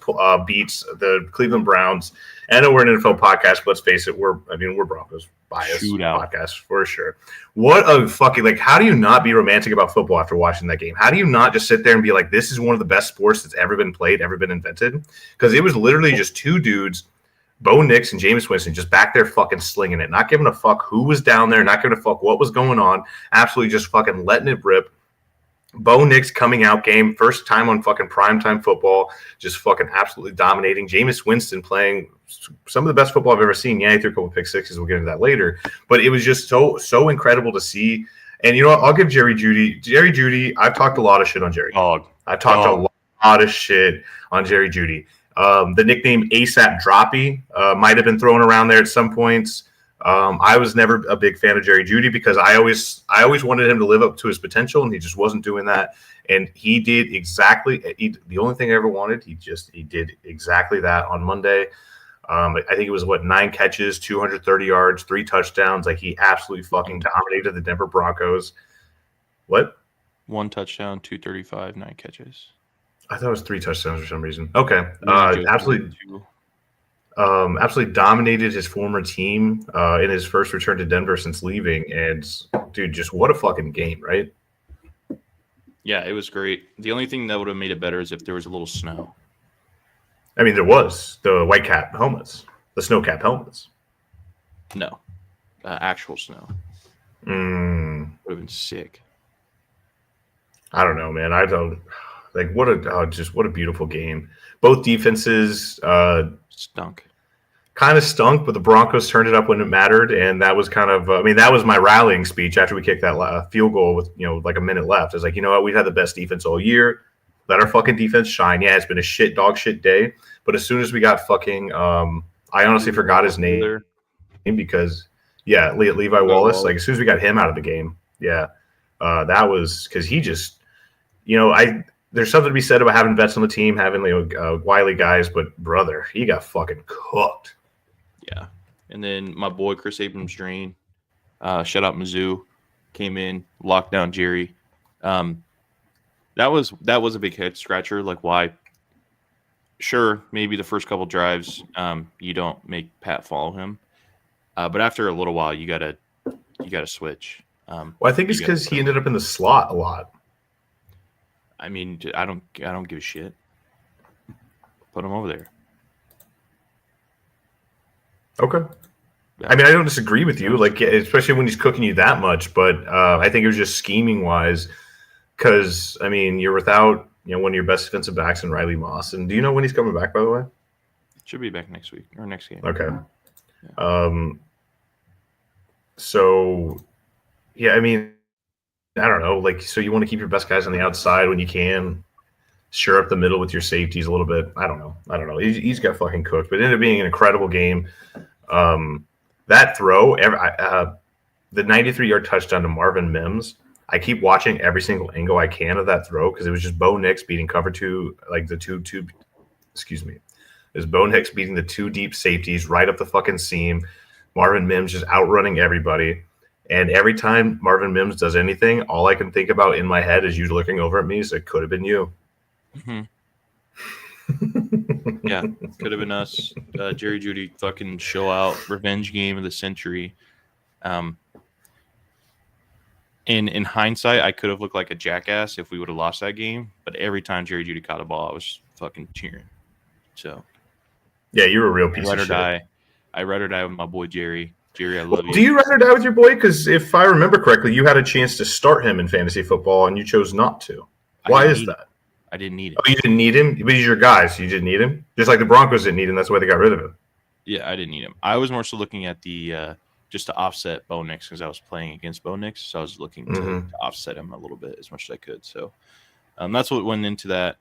beats the Cleveland Browns. I know we're an NFL podcast, but let's face it, we're Broncos biased podcast for sure. What a fucking how do you not be romantic about football after watching that game? How do you not just sit there and be like, this is one of the best sports that's ever been played, ever been invented? Because it was literally just two dudes, Bo Nix and Jameis Winston, just back there fucking slinging it, not giving a fuck who was down there, not giving a fuck what was going on, absolutely just fucking letting it rip. Bo Nix coming out game, first time on fucking primetime football, just fucking absolutely dominating. Jameis Winston playing some of the best football I've ever seen. Yeah, he threw a couple pick sixes. We'll get into that later. But it was just so incredible to see. And you know what? I'll give Jerry Jeudy. I've talked a lot of shit on Jerry. I've talked a lot of shit on Jerry Jeudy. The nickname ASAP Droppy might have been thrown around there at some points. I was never a big fan of Jerry Jeudy because I always wanted him to live up to his potential, and he just wasn't doing that. And he did exactly the only thing I ever wanted. He did exactly that on Monday. I think it was 9 catches, 230 yards, 3 touchdowns. Like he absolutely fucking dominated the Denver Broncos. What? 1 touchdown, 235, 9 catches. I thought it was 3 touchdowns for some reason. Okay, absolutely dominated his former team in his first return to Denver since leaving. And dude, just what a fucking game, right? Yeah, it was great. The only thing that would have made it better is if there was a little snow. I mean, there was the white cap helmets, the snow cap helmets. No, actual snow. Would have been sick. I don't know, man. I don't what a beautiful game. Both defenses stunk. Kind of stunk, but the Broncos turned it up when it mattered, and that was kind of that was my rallying speech after we kicked that field goal with a minute left. I was like, you know what, we've had the best defense all year. Let our fucking defense shine. Yeah, it's been a dog shit day, but as soon as we got fucking I honestly forgot his name because Levi Wallace. Like as soon as we got him out of the game, that was because he just there's something to be said about having vets on the team, having wily guys, but brother, he got fucking cooked. Yeah. And then my boy Chris Abrams-Drain, shout out Mizzou, came in, locked down Jerry. That was a big head scratcher. Like, why? Sure, maybe the first couple drives, you don't make Pat follow him, but after a little while, you gotta switch. Well, I think it's because he ended up in the slot a lot. I mean, I don't give a shit. Put him over there. Okay. I mean, I don't disagree with you, like, especially when he's cooking you that much, but I think it was just scheming wise, because I mean, you're without one of your best defensive backs in Riley Moss, and do you know when he's coming back? By the way, should be back next week or next game. Okay. Yeah. So, yeah, I mean, I don't know, like, so you want to keep your best guys on the outside when you can, sure up the middle with your safeties a little bit. I don't know. He's got fucking cooked, but it ended up being an incredible game. That throw, the 93-yard touchdown to Marvin Mims, I keep watching every single angle I can of that throw because it was just Bo Nix beating cover two, like the two. Excuse me, it was Bo Nix beating the two deep safeties right up the fucking seam. Marvin Mims just outrunning everybody, and every time Marvin Mims does anything, all I can think about in my head is you looking over at me. So it could have been you. Mm-hmm. Yeah, could have been us. Jerry Jeudy fucking show out, revenge game of the century. In hindsight, I could have looked like a jackass if we would have lost that game. But every time Jerry Jeudy caught a ball, I was fucking cheering. So, yeah, you're a real piece of shit. I ride or die with my boy Jerry. Jerry, I love you. Do you ride or die with your boy? Because if I remember correctly, you had a chance to start him in fantasy football and you chose not to. Why is that? I didn't need him. Oh, you didn't need him? But he's your guy, so you didn't need him? Just like the Broncos didn't need him. That's why they got rid of him. Yeah, I didn't need him. I was more so looking at the just to offset Bo Nix because I was playing against Bo Nix. So I was looking to offset him a little bit as much as I could. So that's what went into that.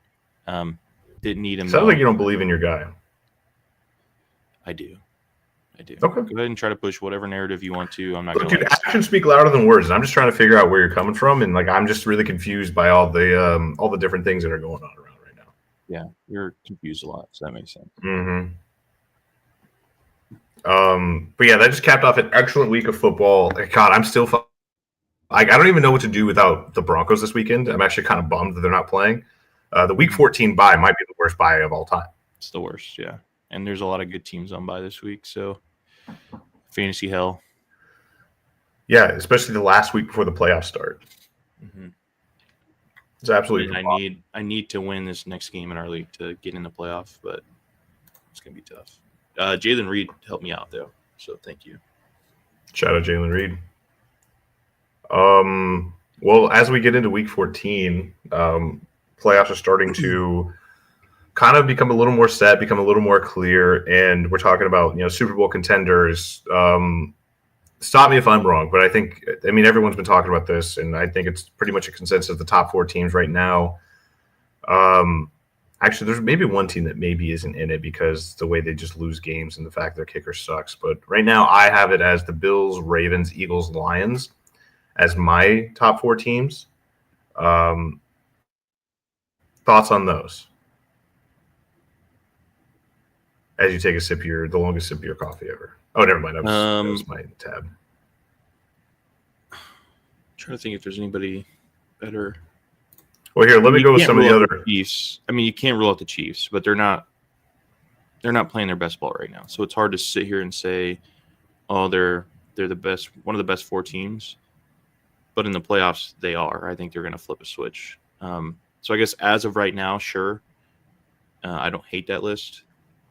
Didn't need him. Sounds like you don't believe in your guy. I do. Okay. Go ahead and try to push whatever narrative you want to. I'm not going to. Dude, actions speak louder than words. And I'm just trying to figure out where you're coming from, and like I'm just really confused by all the different things that are going on around right now. Yeah, you're confused a lot, so that makes sense. Mm-hmm. But yeah, that just capped off an excellent week of football. God, I'm still I don't even know what to do without the Broncos this weekend. I'm actually kind of bummed that they're not playing. The Week 14 bye might be the worst bye of all time. It's the worst, yeah. And there's a lot of good teams on bye this week, so fantasy hell. Yeah, especially the last week before the playoffs start. Mm-hmm. It's absolutely. I need to win this next game in our league to get in the playoff, but it's gonna be tough. Jalen Reed helped me out though, so thank you. Shout out Jalen Reed. Well, as we get into Week 14, playoffs are starting to kind of become a little more set, become a little more clear, and we're talking about Super Bowl contenders. Stop me if I'm wrong, but I mean everyone's been talking about this, and I think it's pretty much a consensus of the top 4 teams right now. Actually, there's maybe one team that maybe isn't in it because the way they just lose games and the fact their kicker sucks. But right now, I have it as the Bills, Ravens, Eagles, Lions as my top 4 teams. Thoughts on those? As you take a sip of the longest sip of your coffee ever. Oh, never mind. That was my tab. I'm trying to think if there's anybody better. Well, here, let me go with some of the other Chiefs. I mean, you can't rule out the Chiefs, but they're not playing their best ball right now. So it's hard to sit here and say, oh, they're the best, one of the best 4 teams. But in the playoffs, they are. I think they're going to flip a switch. So I guess as of right now, sure. I don't hate that list.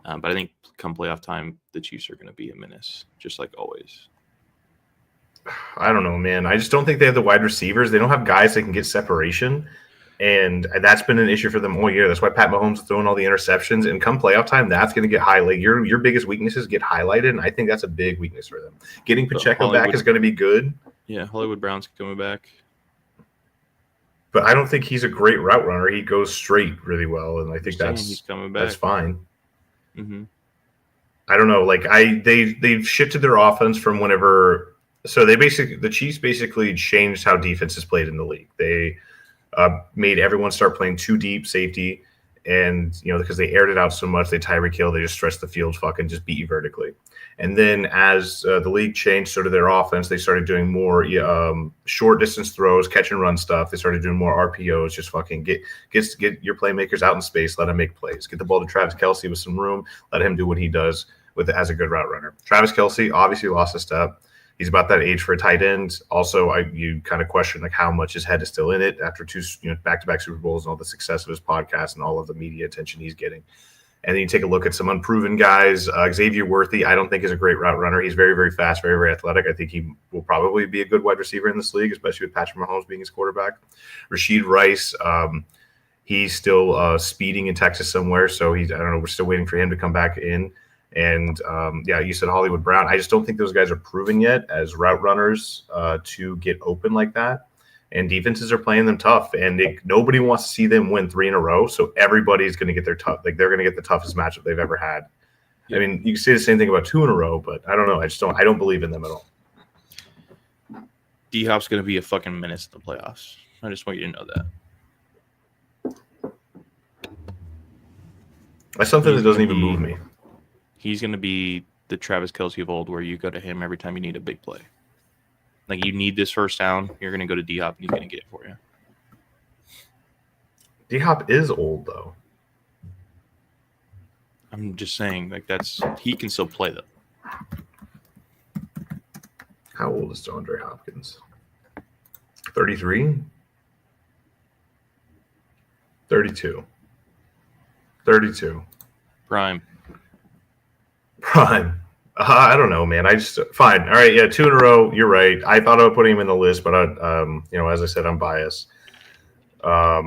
But I think come playoff time, the Chiefs are going to be a menace, just like always. I don't know, man. I just don't think they have the wide receivers. They don't have guys that can get separation. And that's been an issue for them all year. That's why Pat Mahomes is throwing all the interceptions. And come playoff time, that's going to get highlighted. Your biggest weaknesses get highlighted, and I think that's a big weakness for them. Getting Pacheco back is going to be good. Yeah, Hollywood Brown's coming back. But I don't think he's a great route runner. He goes straight really well, and I think he's coming back. That's fine. Mm-hmm. I don't know. Like they've shifted their offense from whenever. So the Chiefs basically changed how defense is played in the league. They made everyone start playing too deep safety. And, because they aired it out so much, they Tyreek Hill, they just stretched the field, fucking just beat you vertically. And then as the league changed sort of their offense, they started doing more short distance throws, catch and run stuff. They started doing more RPOs, just fucking get your playmakers out in space, let them make plays. Get the ball to Travis Kelce with some room, let him do what he does as a good route runner. Travis Kelce obviously lost a step. He's about that age for a tight end. Also, you kind of question like how much his head is still in it after two back-to-back Super Bowls and all the success of his podcast and all of the media attention he's getting. And then you take a look at some unproven guys. Xavier Worthy, I don't think is a great route runner. He's very, very fast, very, very athletic. I think he will probably be a good wide receiver in this league, especially with Patrick Mahomes being his quarterback. Rashid Rice, he's still speeding in Texas somewhere, so I don't know. We're still waiting for him to come back in. And, you said Hollywood Brown. I just don't think those guys are proven yet as route runners to get open like that. And defenses are playing them tough. And nobody wants to see them win 3 in a row. So everybody's going to get they're going to get the toughest matchup they've ever had. Yeah. I mean, you can say the same thing about 2 in a row, but I don't know. I don't believe in them at all. D-Hop's going to be a fucking menace in the playoffs. I just want you to know that. That's something that doesn't even move me. He's going to be the Travis Kelce of old where you go to him every time you need a big play. Like, you need this first down, you're going to go to D-Hop, and he's going to get it for you. D-Hop is old, though. I'm just saying, like, he can still play, though. How old is DeAndre Hopkins? 33? 32. 32. Prime. I don't know, man. Fine. All right. Yeah. 2 in a row. You're right. I thought about putting him in the list, but as I said, I'm biased. Yeah.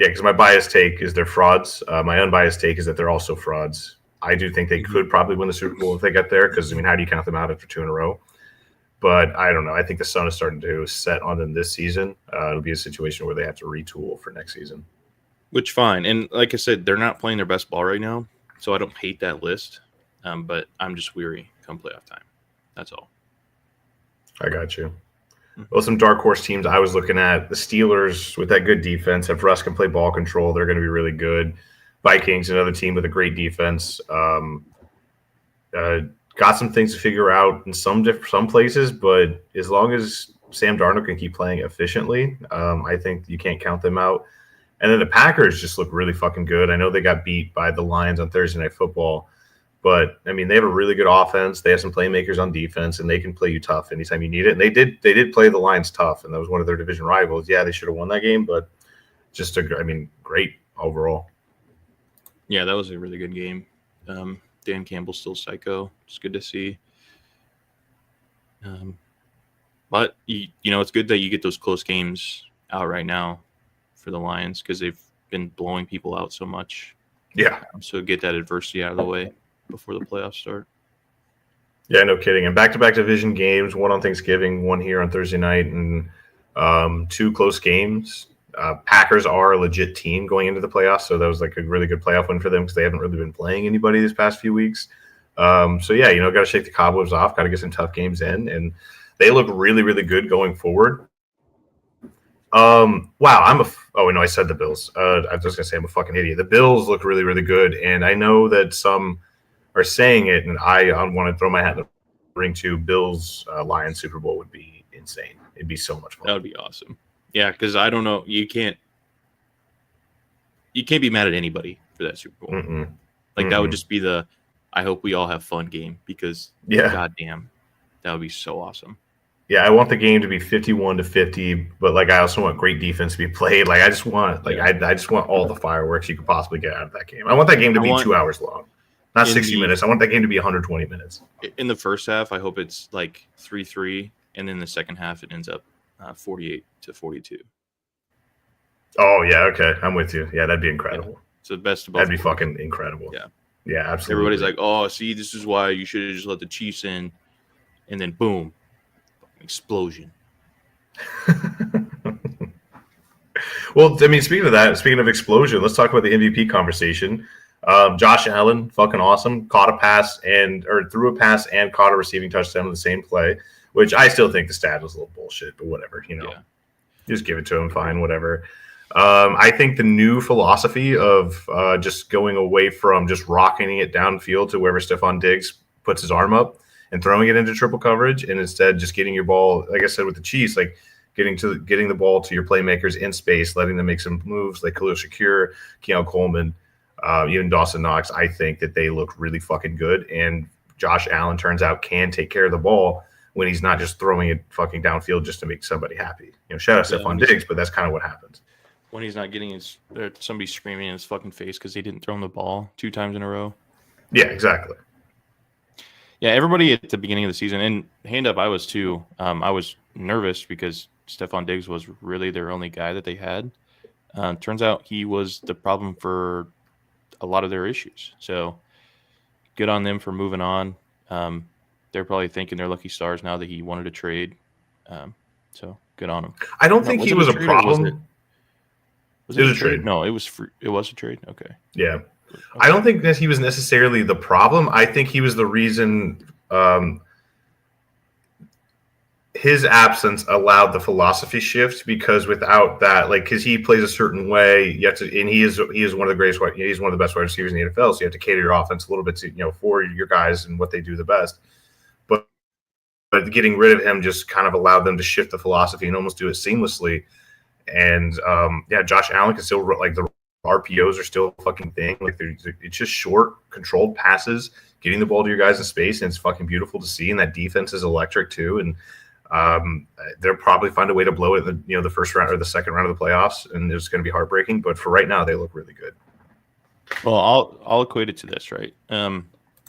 Cause my biased take is they're frauds. My unbiased take is that they're also frauds. I do think they could probably win the Super Bowl if they get there. Cause how do you count them out after 2 in a row? But I don't know. I think the sun is starting to set on them this season. It'll be a situation where they have to retool for next season. Which fine. And like I said, they're not playing their best ball right now. So I don't hate that list. But I'm just weary come playoff time. That's all. I got you. Well, some dark horse teams I was looking at. The Steelers with that good defense. If Russ can play ball control, they're going to be really good. Vikings, another team with a great defense. Got some things to figure out in some places, but as long as Sam Darnold can keep playing efficiently, I think you can't count them out. And then the Packers just look really fucking good. I know they got beat by the Lions on Thursday Night Football, but they have a really good offense. They have some playmakers on defense, and they can play you tough anytime you need it. And they did play the Lions tough, and that was one of their division rivals. Yeah, they should have won that game, but just great overall. Yeah, that was a really good game. Dan Campbell's still psycho. It's good to see. But it's good that you get those close games out right now for the Lions because they've been blowing people out so much. Yeah. So get that adversity out of the way before the playoffs start. Yeah, no kidding. And back-to-back division games, one on Thanksgiving, one here on Thursday night, and 2 close games. Packers are a legit team going into the playoffs, so that was like a really good playoff win for them because they haven't really been playing anybody this past few weeks. Got to shake the cobwebs off, got to get some tough games in, and they look really, really good going forward. I said the Bills. I was just gonna say I'm a fucking idiot. The Bills look really, really good, and I know that some are saying it, and I want to throw my hat in the ring too. Bills Lions Super Bowl would be insane. It'd be so much fun. That would be awesome. Yeah, because I don't know, you can't be mad at anybody for that Super Bowl. Mm-mm. That would just be I hope we all have fun game because goddamn, that would be so awesome. Yeah, I want the game to be 51-50, but I also want great defense to be played. I just want I just want all the fireworks you could possibly get out of that game. I want that game to be 2 hours long, not 60 minutes. I want that game to be 120 minutes. In the first half, I hope it's 3-3, and then the second half it ends up 48-42. Oh yeah, okay, I'm with you. Yeah, that'd be incredible. Yeah. So the best of both. That'd be fucking incredible. Yeah, absolutely. Everybody's like, "Oh, see, this is why you should have just let the Chiefs in," and then boom. Explosion. Well, speaking of explosion, let's talk about the MVP conversation. Josh Allen, fucking awesome. Threw a pass and caught a receiving touchdown in the same play. which I still think the stat was a little bullshit, but whatever, Yeah. just give it to him, fine, whatever. I think the new philosophy of just going away from just rocketing it downfield to wherever Stephon Diggs puts his arm up and throwing it into triple coverage, and instead just getting your ball, like I said with the Chiefs, like getting the ball to your playmakers in space, letting them make some moves like Khalil Shakir, Keon Coleman, even Dawson Knox. I think that they look really fucking good, and Josh Allen turns out can take care of the ball when he's not just throwing it fucking downfield just to make somebody happy. Shout out Stephon Diggs, but that's kind of what happens. When he's not getting somebody screaming in his fucking face because they didn't throw him the ball 2 times in a row. Yeah, exactly. Yeah, everybody at the beginning of the season, and hand up, I was too. I was nervous because Stephon Diggs was really their only guy that they had. Turns out he was the problem for a lot of their issues. So good on them for moving on. They're probably thinking they're lucky stars now that he wanted to trade. So good on him. I don't think he was a problem. Was it a trade? No, it was free. It was a trade. Okay. Yeah. Okay. I don't think that he was necessarily the problem. I think he was the reason his absence allowed the philosophy shift, because without that, like, because he plays a certain way, you have to, and he is one of the greatest, he's one of the best wide receivers in the NFL, so you have to cater your offense a little bit to, for your guys and what they do the best. But getting rid of him just kind of allowed them to shift the philosophy and almost do it seamlessly. And Josh Allen can still, like, the RPOs are still a fucking thing. Like, it's just short, controlled passes, getting the ball to your guys in space, and it's fucking beautiful to see. And that defense is electric too. And they'll probably find a way to blow it in the first round or the second round of the playoffs, and it's going to be heartbreaking. But for right now, they look really good. Well, I'll equate it to this, right?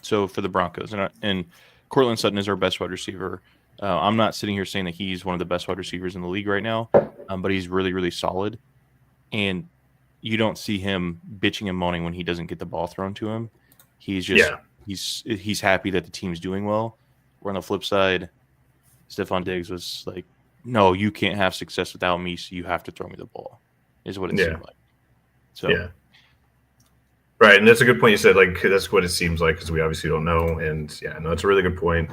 So for the Broncos, and Courtland Sutton is our best wide receiver. I'm not sitting here saying that he's one of the best wide receivers in the league right now, but he's really, really solid. And you don't see him bitching and moaning when he doesn't get the ball thrown to him. He's just he's happy that the team's doing well. Where on the flip side, Stephon Diggs was like, "No, you can't have success without me, so you have to throw me the ball," is what it seemed like. So yeah. Right, and that's a good point you said. Like, that's what it seems like, because we obviously don't know. And that's a really good point.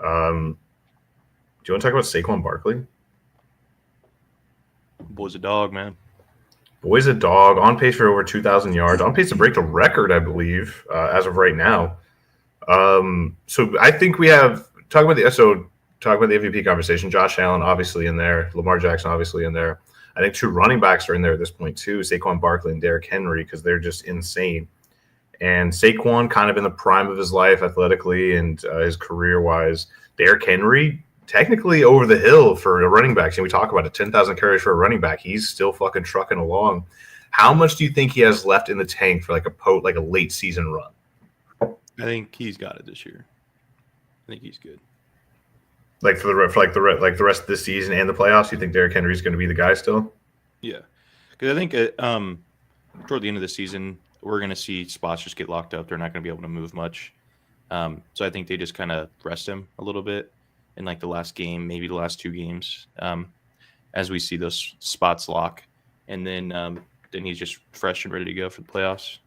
Do you want to talk about Saquon Barkley? Boy's a dog, man. Boy's a dog. On pace for over 2,000 yards. On pace to break the record, I believe, as of right now. So I think we have talk about the MVP conversation. Josh Allen obviously in there. Lamar Jackson obviously in there. I think 2 running backs are in there at this point too, Saquon Barkley and Derrick Henry, because they're just insane. And Saquon kind of in the prime of his life athletically and his career-wise. Derrick Henry technically over the hill for a running back. And we talk about it, 10,000 carries for a running back. He's still fucking trucking along. How much do you think he has left in the tank for like a late season run? I think he's got it this year. I think he's good. Like for the rest of this season and the playoffs, you think Derrick Henry's going to be the guy still? Yeah, because I think toward the end of the season, we're going to see spots just get locked up. They're not going to be able to move much. So I think they just kind of rest him a little bit in like the last game, maybe the last 2 games, as we see those spots lock, and then he's just fresh and ready to go for the playoffs.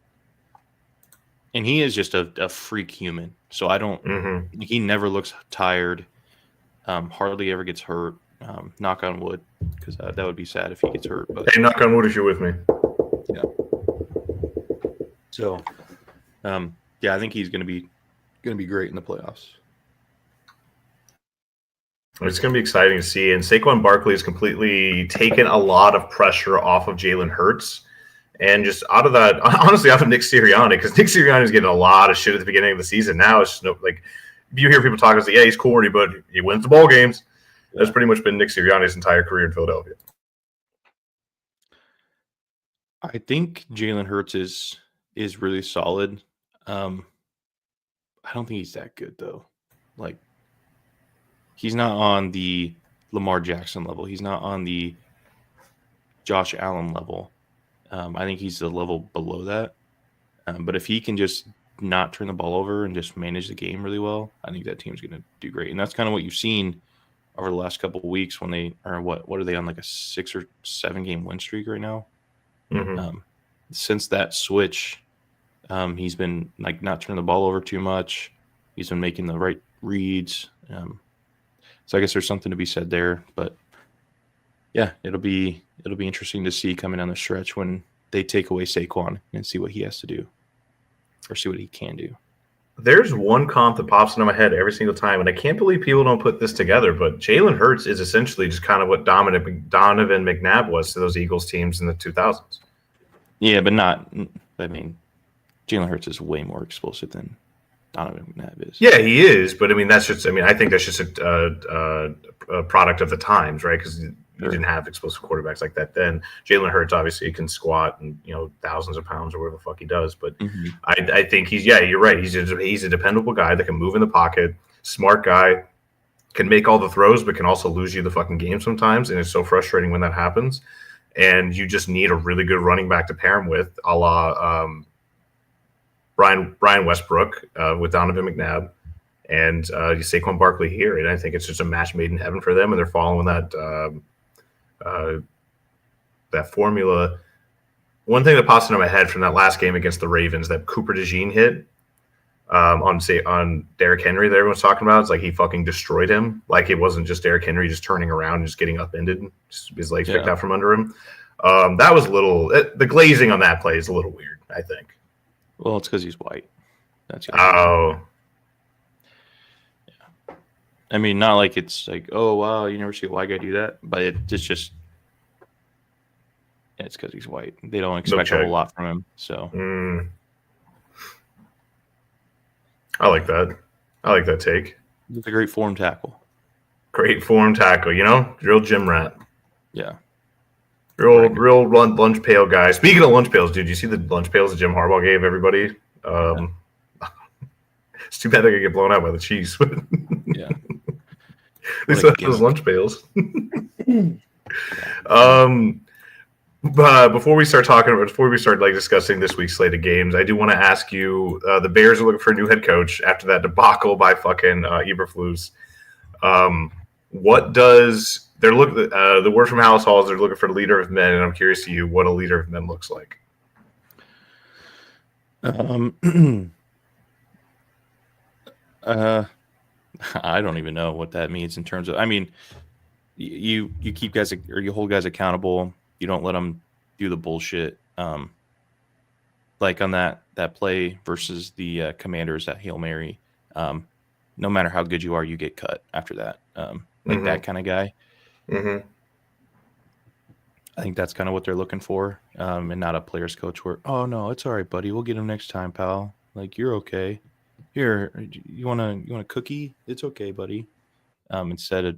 And he is just a freak human. So I don't. He never looks tired. Hardly ever gets hurt. Knock on wood, because that would be sad if he gets hurt. But hey, knock on wood if you're with me. Yeah. So, I think he's going to be great in the playoffs. It's going to be exciting to see. And Saquon Barkley has completely taken a lot of pressure off of Jalen Hurts. And just out of that, honestly, off of Nick Sirianni, because Nick Sirianni is getting a lot of shit at the beginning of the season. Now it's just like, you hear people talking, yeah, he's corny, but he wins the ball games. Yeah. That's pretty much been Nick Sirianni's entire career in Philadelphia. I think Jalen Hurts is really solid. I don't think he's that good though. Like, he's not on the Lamar Jackson level. He's not on the Josh Allen level. I think he's a level below that. But if he can just not turn the ball over and just manage the game really well, I think that team's going to do great. And that's kind of what you've seen over the last couple of weeks when they are what are they on, like a 6 or 7 game win streak right now? Mm-hmm. Since that switch, he's been like not turning the ball over too much. He's been making the right reads. So I guess there's something to be said there. But yeah, it'll be interesting to see coming down the stretch when they take away Saquon and see what he has to do, or see what he can do. There's one comp that pops into my head every single time, and I can't believe people don't put this together, but Jalen Hurts is essentially just kind of what Donovan McNabb was to those Eagles teams in the 2000s. Yeah, but not – I mean, Jalen Hurts is way more explosive than Donovan McNabb is. Yeah, he is, but I think that's just a product of the times, right? Because you didn't have explosive quarterbacks like that then. Jalen Hurts obviously can squat and thousands of pounds or whatever the fuck he does, but I think you're right. He's a dependable guy that can move in the pocket, smart guy, can make all the throws, but can also lose you the fucking game sometimes, and it's so frustrating when that happens. And you just need a really good running back to pair him with, a la Brian Westbrook with Donovan McNabb, and Saquon Barkley here. And I think it's just a match made in heaven for them, and they're following that formula. One thing that pops into my head from that last game against the Ravens, that Cooper DeJean hit on Derrick Henry that everyone's talking about, it's like he fucking destroyed him. Like it wasn't just Derrick Henry just turning around and just getting upended, his legs picked out from under him. That was the glazing on that play is a little weird, I think. Well, it's because he's white. That's yeah. I mean, not like it's like, oh wow, you never see a white guy do that, but it's just it's because he's white. They don't expect a whole lot from him. So I like that. I like that take. It's a great form tackle. Great form tackle. Real gym rat. Yeah. Real lunch pail guy. Speaking of lunch pails, dude, you see the lunch pails that Jim Harbaugh gave everybody? It's too bad they could get blown out by the Chiefs. Yeah. They still have those lunch pails. But before we start discussing this week's slate of games, I do want to ask you: the Bears are looking for a new head coach after that debacle by fucking Eberflus. What does the word from House Hall is they're looking for a leader of men, and I'm curious to you what a leader of men looks like. I don't even know what that means in terms of. I mean, you keep guys or you hold guys accountable. You don't let them do the bullshit. Like on that play versus the Commanders, that Hail Mary. No matter how good you are, you get cut after that. That kind of guy. Mm-hmm. I think that's kind of what they're looking for, and not a player's coach where, oh no, it's all right, buddy. We'll get him next time, pal. Like you're okay. Here, you want a cookie? It's okay, buddy. Instead of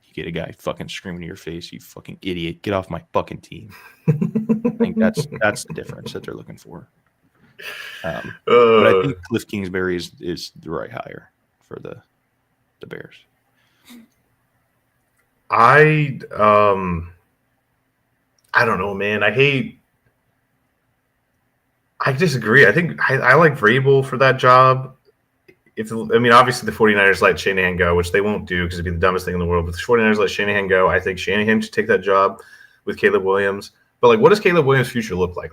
you get a guy fucking screaming in your face, you fucking idiot, get off my fucking team. I think that's the difference that they're looking for. But I think Cliff Kingsbury is the right hire for the Bears. I don't know, man. I disagree. I think I like Vrabel for that job. Obviously the 49ers let Shanahan go, which they won't do because it'd be the dumbest thing in the world. But the 49ers let Shanahan go. I think Shanahan should take that job with Caleb Williams. But what does Caleb Williams' future look like?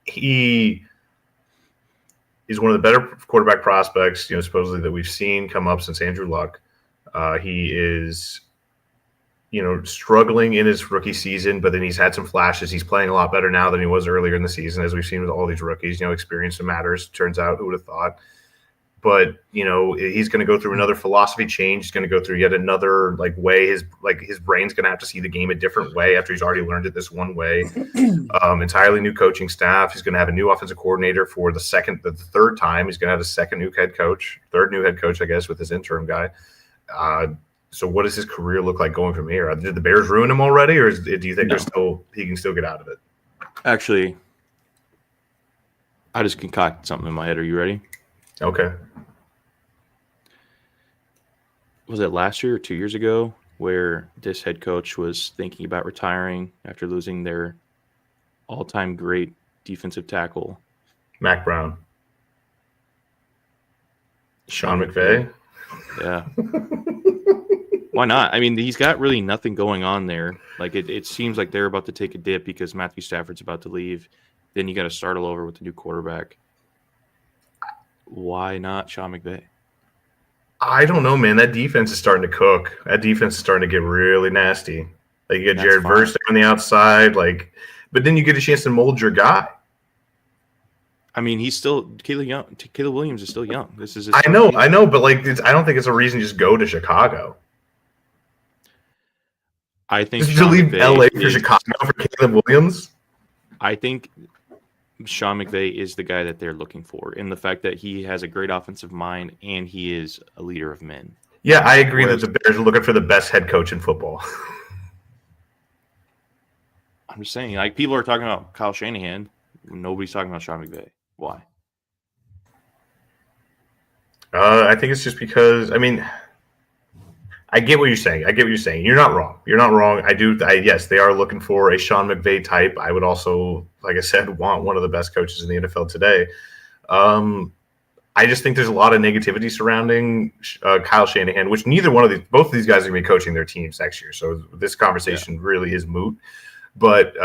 He is one of the better quarterback prospects, supposedly that we've seen come up since Andrew Luck. He is, struggling in his rookie season, but then he's had some flashes. He's playing a lot better now than he was earlier in the season, as we've seen with all these rookies. Experience matters. Turns out, who would have thought? But he's going to go through another philosophy change. He's going to go through yet another way. His brain's going to have to see the game a different way after he's already learned it this one way. Entirely new coaching staff. He's going to have a new offensive coordinator for the third time. He's going to have a third new head coach, I guess, with his interim guy. So what does his career look like going from here? Did the Bears ruin him already, or do you think he can still get out of it? Actually, I just concocted something in my head. Are you ready? Okay. Was it last year or 2 years ago where this head coach was thinking about retiring after losing their all-time great defensive tackle? Mac Brown. Sean McVay? Yeah. Why not? He's got really nothing going on there. It seems like they're about to take a dip because Matthew Stafford's about to leave. Then you got to start all over with a new quarterback. Why not Sean McVay? I don't know, man. That defense is starting to cook. That defense is starting to get really nasty. Like you get That's Jared fine. Verse on the outside, but then you get a chance to mold your guy. I mean, he's still Caleb Williams is still young. This is his I first know, year. but I don't think it's a reason to just go to Chicago. I think Just to Sean leave McVay LA for Chicago for Caleb Williams. I think Sean McVay is the guy that they're looking for, in the fact that he has a great offensive mind and he is a leader of men. Yeah, I agree Whereas- that the Bears are looking for the best head coach in football. I'm just saying, like, people are talking about Kyle Shanahan. Nobody's talking about Sean McVay. Why? I think it's just because, I get what you're saying. You're not wrong. Yes, they are looking for a Sean McVay type. I would also, like I said, want one of the best coaches in the NFL today. I just think there's a lot of negativity surrounding Kyle Shanahan, which both of these guys are going to be coaching their teams next year. So this conversation really is moot. But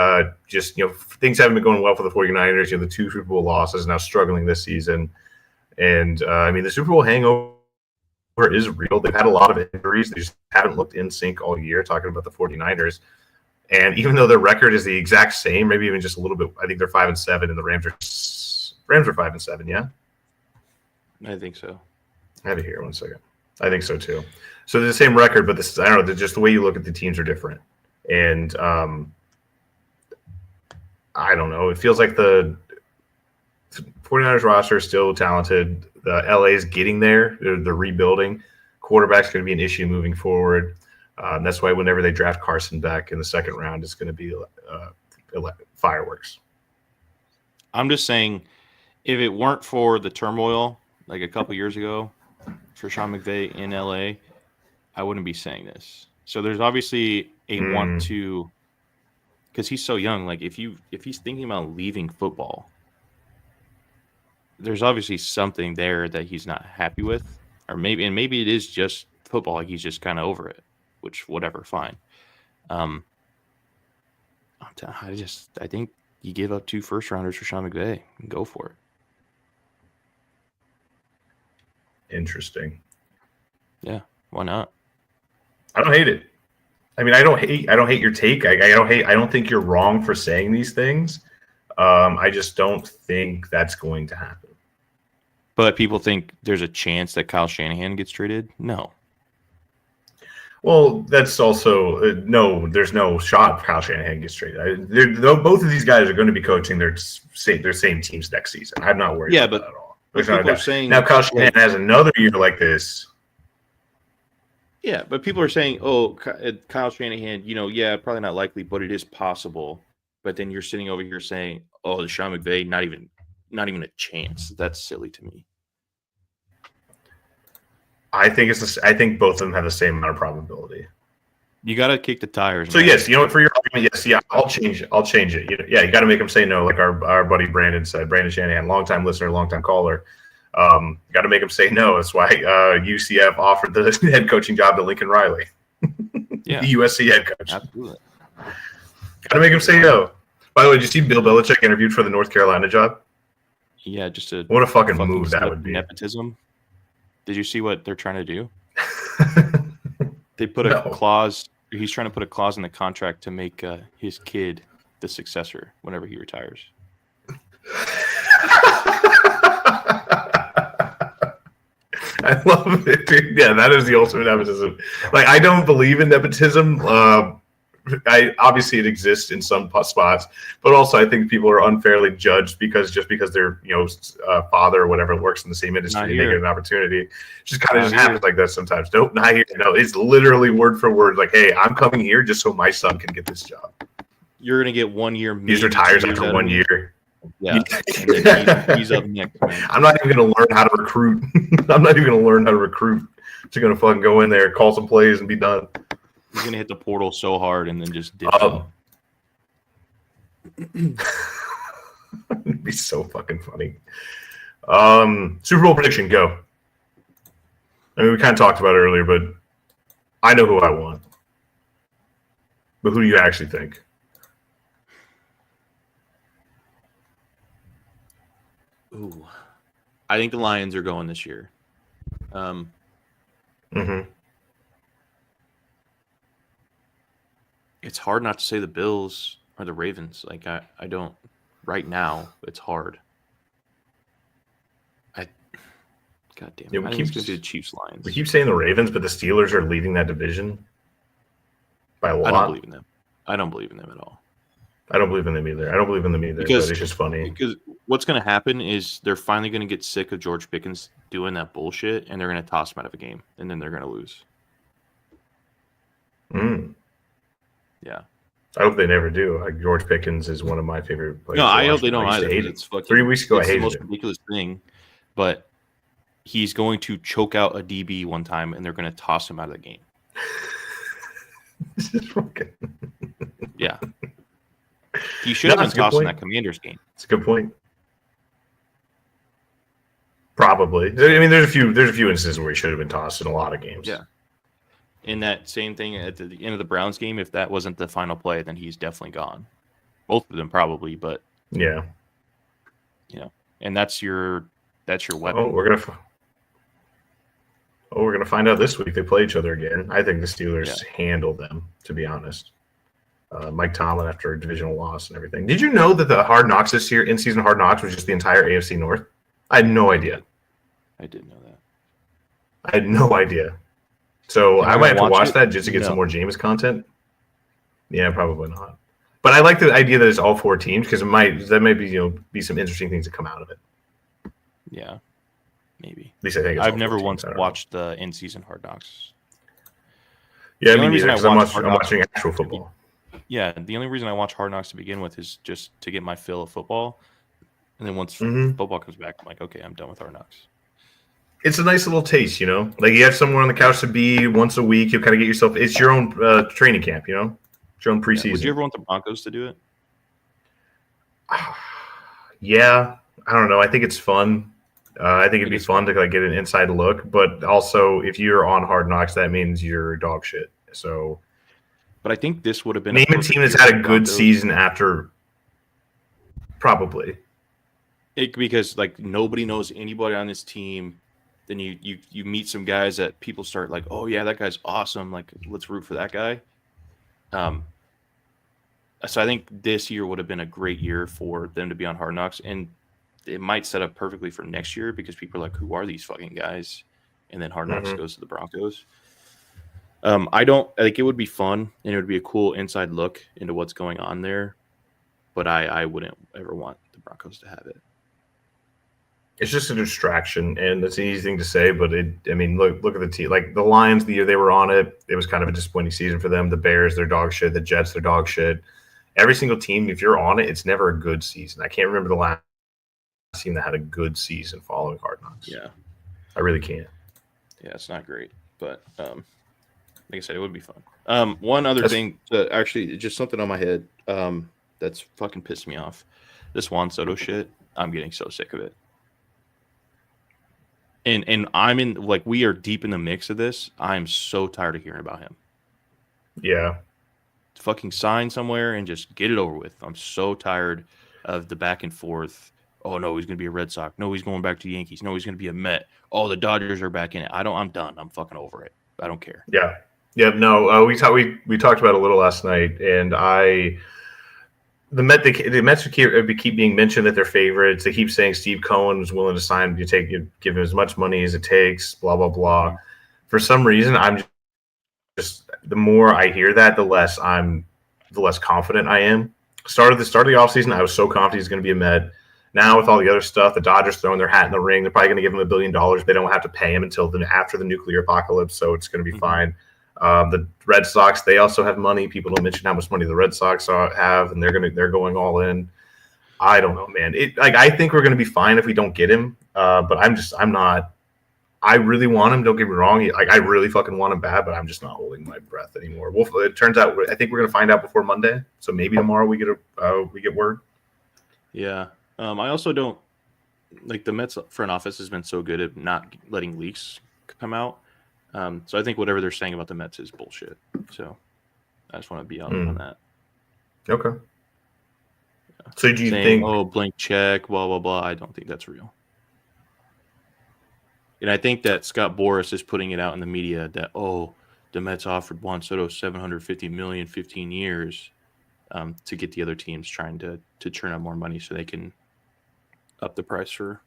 things haven't been going well for the 49ers. The 2 Super Bowl losses, now struggling this season. And the Super Bowl hangover is real. They've had a lot of injuries. They just haven't looked in sync all year, talking about the 49ers. And even though their record is the exact same, maybe even just a little bit, I think they're 5-7, and the Rams are 5-7, yeah? I think so. I have it here. 1 second. I think so too. So they're the same record, but I don't know. Just the way you look at the teams are different. And I don't know. It feels like the 49ers roster is still talented. The LA is getting there. They're rebuilding. Quarterback's going to be an issue moving forward. That's why whenever they draft Carson back in the second round, it's going to be fireworks. I'm just saying, if it weren't for the turmoil like a couple years ago for Sean McVay in LA, I wouldn't be saying this. So there's obviously a want to, because he's so young. Like if he's thinking about leaving football, there's obviously something there that he's not happy with, or maybe it is just football. Like he's just kind of over it, which whatever, fine. I think you give up 2 first-rounders for Sean McVay and go for it. Interesting. Yeah, why not? I don't hate it. I don't hate your take. I don't think you're wrong for saying these things. I just don't think that's going to happen. But people think there's a chance that Kyle Shanahan gets traded? No. Well, that's also no. There's no shot Kyle Shanahan gets traded. Both of these guys are going to be coaching their same teams next season. I'm not worried about that at all. But people are saying now Kyle Shanahan has another year like this. Yeah, but people are saying, "Oh, Kyle Shanahan, probably not likely, but it is possible." But then you're sitting over here saying, "Oh, the Sean McVay, not even a chance." That's silly to me. I think both of them have the same amount of probability. You got to kick the tires. So, man. Yes, for your argument, yes, yeah, I'll change it. You got to make them say no, like our buddy Brandon said. Brandon Shanahan, longtime listener, longtime caller. Got to make them say no. That's why UCF offered the head coaching job to Lincoln Riley. Yeah, the USC head coach. Absolutely. Got to make him say no. By the way, did you see Bill Belichick interviewed for the North Carolina job? Yeah, what a fucking move that would be. Nepotism. Did you see what they're trying to do? They put a clause. He's trying to put a clause in the contract to make his kid the successor whenever he retires. I love it, dude. Yeah, that is the ultimate nepotism. Like, I don't believe in nepotism. Obviously it exists in some spots, but also I think people are unfairly judged because they're father or whatever works in the same industry, they get an opportunity. It just kind of happens like that sometimes. Nope, not here. No, it's literally word for word. Like, hey, I'm coming here just so my son can get this job. You're gonna get 1 year. He retires after 1 year. Yeah, and then he's up next. Man. I'm not even gonna learn how to recruit. I'm not even gonna learn how to recruit. Just gonna fucking go in there, call some plays, and be done. He's gonna hit the portal so hard and then just dip. It'd be so fucking funny. Super Bowl prediction, go. I mean, we kind of talked about it earlier, but I know who I want. But who do you actually think? Ooh, I think the Lions are going this year. Mm-hmm. It's hard not to say the Bills or the Ravens. Like I don't right now. It's hard. God damn it! Yeah, I think it's going to be the Chiefs Lions. We keep saying the Ravens, but the Steelers are leading that division by a lot. I don't believe in them. I don't believe in them at all. I don't believe in them either. But it's just funny. Because what's going to happen is they're finally going to get sick of George Pickens doing that bullshit, and they're going to toss him out of a game, and then they're going to lose. Yeah. I hope they never do. Like, George Pickens is one of my favorite players. No, I hope they don't either. It's fucking, 3 weeks ago, I hated hated the most him. ridiculous thing, but he's going to choke out a DB one time, and they're going to toss him out of the game. This is fucking... Yeah. He should have been tossed in that Commanders game. It's a good point. Probably. I mean, there's a few instances where he should have been tossed in a lot of games. Yeah. In that same thing at the end of the Browns game, if that wasn't the final play, then he's definitely gone. Both of them probably, but yeah. And that's your weapon. Oh, we're gonna find out this week. They play each other again. I think the Steelers handled them, to be honest. Mike Tomlin after a divisional loss and everything. Did you know that the Hard Knocks this year, in-season Hard Knocks, was just the entire AFC North? I had no idea. I didn't know that. I had no idea. So I might have to watch that just to get some more Jameis content. Yeah, probably not. But I like the idea that it's all 4 teams because that might be some interesting things that come out of it. Yeah, maybe. At least I think I've never once watched the in-season Hard Knocks. Yeah, I mean, I'm watching actual football. Yeah, the only reason I watch Hard Knocks to begin with is just to get my fill of football. And then once football comes back, I'm like, okay, I'm done with Hard Knocks. It's a nice little taste, Like you have somewhere on the couch to be once a week. You kind of get yourself. It's your own training camp, It's your own preseason. Yeah. Would you ever want the Broncos to do it? Yeah, I don't know. I think it's fun. I think it'd be fun to get an inside look. But also, if you're on Hard Knocks, that means you're dog shit. So. But I think this would have been name a team that's had a good season after. Probably. Because nobody knows anybody on this team. Then you meet some guys that people start like, oh yeah, that guy's awesome. Like, let's root for that guy. So I think this year would have been a great year for them to be on Hard Knocks, and it might set up perfectly for next year because people are like, who are these fucking guys? And then Hard Knocks goes to the Broncos. I think it would be fun and it would be a cool inside look into what's going on there, but I wouldn't ever want the Broncos to have it. It's just a distraction, and it's an easy thing to say, but look at the team. Like the Lions, the year they were on it, it was kind of a disappointing season for them. The Bears, they're dog shit. The Jets, they're dog shit. Every single team, if you're on it, it's never a good season. I can't remember the last team that had a good season following Hard Knocks. Yeah. I really can't. Yeah, it's not great, but like I said, it would be fun. One other thing, actually, just something on my head that's fucking pissed me off. This Juan Soto shit, I'm getting so sick of it. And I'm in, we are deep in the mix of this. I'm so tired of hearing about him. Yeah. Fucking sign somewhere and just get it over with. I'm so tired of the back and forth. Oh, no, he's going to be a Red Sox. No, he's going back to Yankees. No, he's going to be a Met. Oh, the Dodgers are back in it. I'm done. I'm fucking over it. I don't care. Yeah. Yeah, no, we talked about it a little last night, and the Mets keep being mentioned that they're favorites. They keep saying Steve Cohen was willing to sign, give him as much money as it takes, blah, blah, blah. Mm-hmm. For some reason, I'm just the more I hear that, the less confident I am. Start of the offseason, I was so confident he's going to be a Met. Now with all the other stuff, the Dodgers throwing their hat in the ring, they're probably going to give him $1 billion. They don't have to pay him until after the nuclear apocalypse, so it's going to be fine. The Red Sox, they also have money. People don't mention how much money the Red Sox have, and they're going all in. I don't know, man. I think we're going to be fine if we don't get him. But I'm not. I really want him. Don't get me wrong. I really fucking want him bad, but I'm just not holding my breath anymore. It turns out I think we're going to find out before Monday. So maybe tomorrow we get word. Yeah. I also don't the Mets front office has been so good at not letting leaks come out. So I think whatever they're saying about the Mets is bullshit. So I just want to be on that. Okay. Yeah. So do you think? Oh, blank check, blah blah blah. I don't think that's real. And I think that Scott Boras is putting it out in the media that, the Mets offered Juan Soto $750 million, 15 years, to get the other teams trying to churn out more money so they can up the price for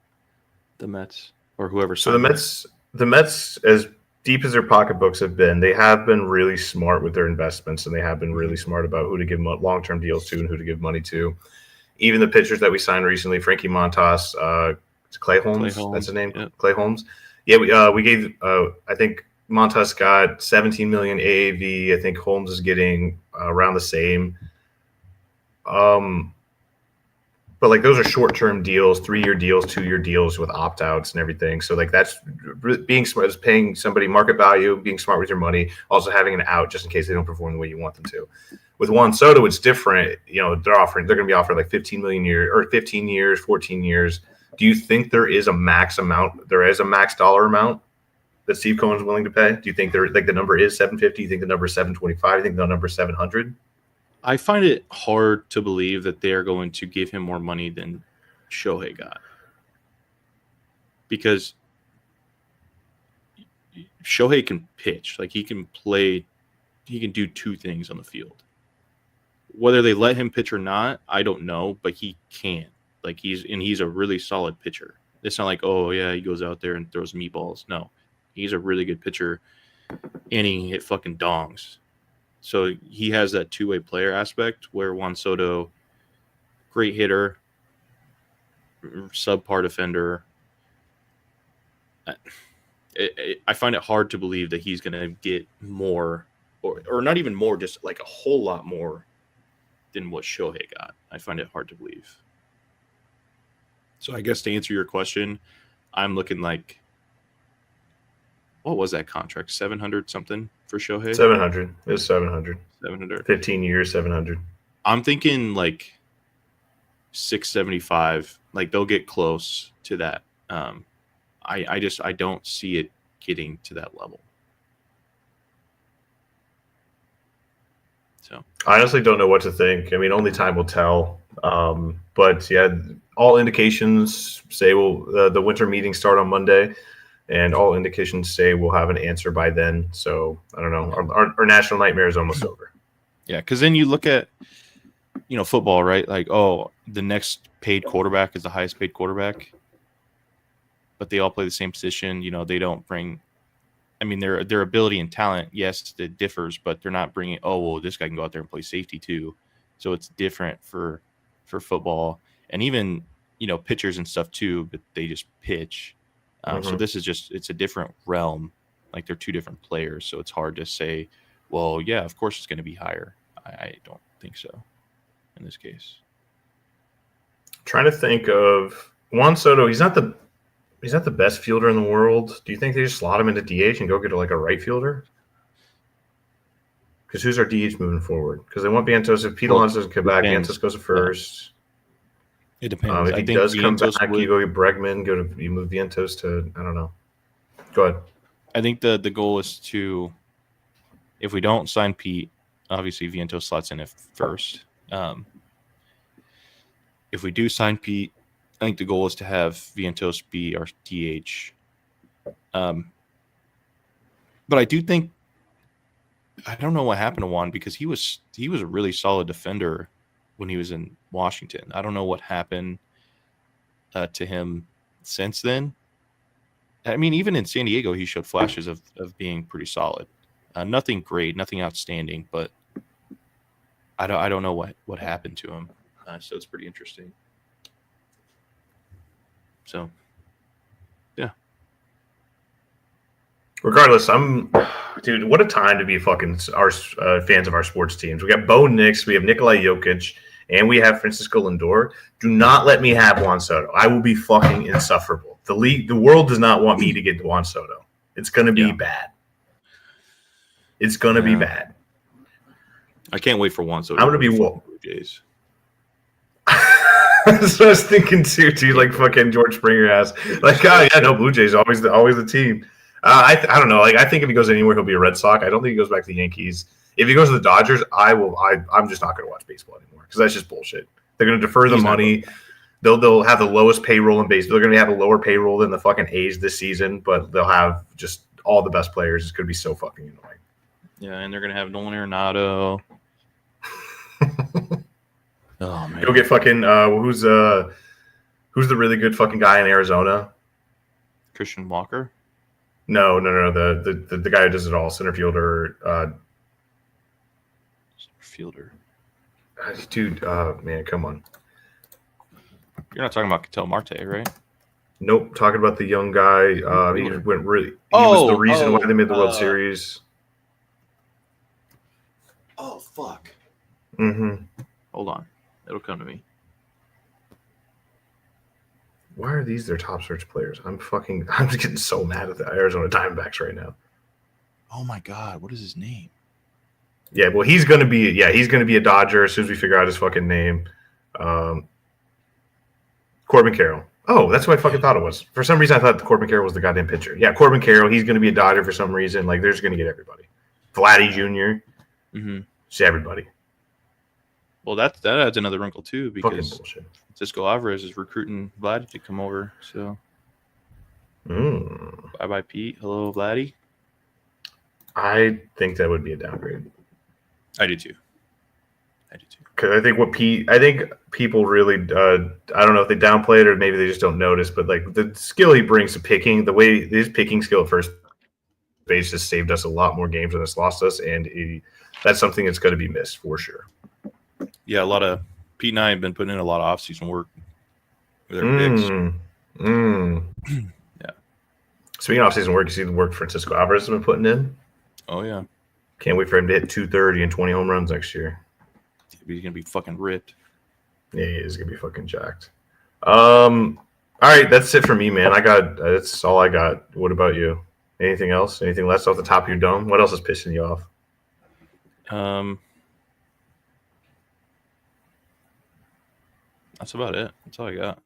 the Mets or whoever. So the Mets, as deep as their pocketbooks have been, they have been really smart with their investments, and they have been really smart about who to give long-term deals to and who to give money to. Even the pitchers that we signed recently, Frankie Montas, Clay Holmes, that's his name, yep. Clay Holmes. Yeah, we gave. I think Montas got 17 million AAV. I think Holmes is getting around the same. But like those are short-term deals, 3-year deals, 2-year deals with opt-outs and everything. So like that's being smart, is paying somebody market value, being smart with your money, also having an out just in case they don't perform the way you want them to. With Juan Soto, it's different. You know, they're going to be offering like 15 million years or 15 years, 14 years. Do you think there is a max amount? There is a max dollar amount that Steve Cohen's willing to pay? Do you think the number is 750? Do you think the number is 725? Do you think the number is 700? I find it hard to believe that they are going to give him more money than Shohei got, because Shohei can pitch. Like, he can play, he can do two things on the field. Whether they let him pitch or not, I don't know, but he can. Like, he's a really solid pitcher. It's not like, oh yeah, he goes out there and throws meatballs. No, he's a really good pitcher, and he can hit fucking dongs. So he has that two-way player aspect where Juan Soto, great hitter, subpar defender. I find it hard to believe that he's going to get more, or not even more, just like a whole lot more than what Shohei got. I find it hard to believe. So I guess to answer your question, I'm looking like, what was that contract? 700 something for Shohei? 700. It was 700. 700. 15 years, 700. I'm thinking like 675. Like, they'll get close to that. I don't see it getting to that level. So I honestly don't know what to think. I mean, only time will tell. But yeah, all indications say the winter meetings start on Monday. And all indications say we'll have an answer by then. So I don't know. Our national nightmare is almost over. Yeah, because then you look at, football, right? Like, the next paid quarterback is the highest paid quarterback, but they all play the same position. They don't bring. I mean, their ability and talent, yes, it differs, but they're not bringing. This guy can go out there and play safety too. So it's different for football, and even pitchers and stuff too. But they just pitch. So this is it's a different realm. Like, they're two different players. So it's hard to say, well, yeah, of course it's going to be higher. I don't think so in this case. Trying to think of Juan Soto. He's not the best fielder in the world. Do you think they just slot him into DH and go get like a right fielder? Because who's our DH moving forward? Because they want Vientos. If Pete Alonso doesn't come back, Vientos goes to first. Yeah. It depends. If he does come back, you go get Bregman. You move Vientos to, I don't know. Go ahead. I think the goal is to, if we don't sign Pete, obviously Vientos slots in at first. If we do sign Pete, I think the goal is to have Vientos be our DH. But I do think, I don't know what happened to Juan, because he was a really solid defender when he was in Washington. I don't know what happened to him since then. I mean, even in San Diego, he showed flashes of being pretty solid. Nothing great, nothing outstanding, but I don't know what happened to him. So it's pretty interesting. So, yeah. Regardless, dude, what a time to be fucking our fans of our sports teams. We got Bo Nix, we have Nikolai Jokic, and we have Francisco Lindor. Do not let me have Juan Soto. I will be fucking insufferable. The world does not want me to get Juan Soto. It's going to be bad. It's going to be bad. I can't wait for Juan Soto. I'm going to be Blue Jays. That's what I was thinking too, dude. Like fucking George Springer has. Like, Blue Jays always the team. I don't know. Like, I think if he goes anywhere, he'll be a Red Sox. I don't think he goes back to the Yankees. If he goes to the Dodgers, I'm just not going to watch baseball anymore, because that's just bullshit. They're going to defer the money. they'll have the lowest payroll in base. They're going to have a lower payroll than the fucking A's this season, but they'll have just all the best players. It's going to be so fucking annoying. Yeah, and they're gonna have Nolan Arenado. Oh man, Go get fucking who's the really good fucking guy in Arizona? Christian Walker. No, the guy who does it all, center fielder. Fielder. Dude, man, come on. You're not talking about Ketel Marte, right? Nope, talking about the young guy. He went really. He was the reason why they made the World Series. Oh fuck. Mm-hmm. Hold on, it'll come to me. Why are these their top search players? I'm just getting so mad at the Arizona Diamondbacks right now. Oh my god, what is his name? Yeah, well, he's gonna be a Dodger as soon as we figure out his fucking name. Corbin Carroll. Oh, that's what I fucking thought it was. For some reason, I thought Corbin Carroll was the goddamn pitcher. Yeah, Corbin Carroll. He's gonna be a Dodger for some reason. Like, they're just gonna get everybody. Vladdy Jr. Mm-hmm. Just everybody. Well, that adds another wrinkle too, Fucking because bullshit. Cisco Alvarez is recruiting Vladdy to come over. So, bye, Pete. Hello, Vladdy. I think that would be a downgrade. I do too. Because I think people really, I don't know if they downplay it or maybe they just don't notice, but like the skill he brings to picking, the way his picking skill at first base just saved us a lot more games than it's lost us, and that's something that's going to be missed for sure. Yeah, Pete and I have been putting in a lot of off-season work with our picks. Yeah. Speaking of off-season work, you see the work Francisco Alvarez has been putting in? Oh, yeah. Can't wait for him to hit 230 and 20 home runs next year. He's going to be fucking ripped. Yeah, he is going to be fucking jacked. All right, that's it for me, man. That's all I got. What about you? Anything else? Anything less off the top of your dome? What else is pissing you off? That's about it. That's all I got.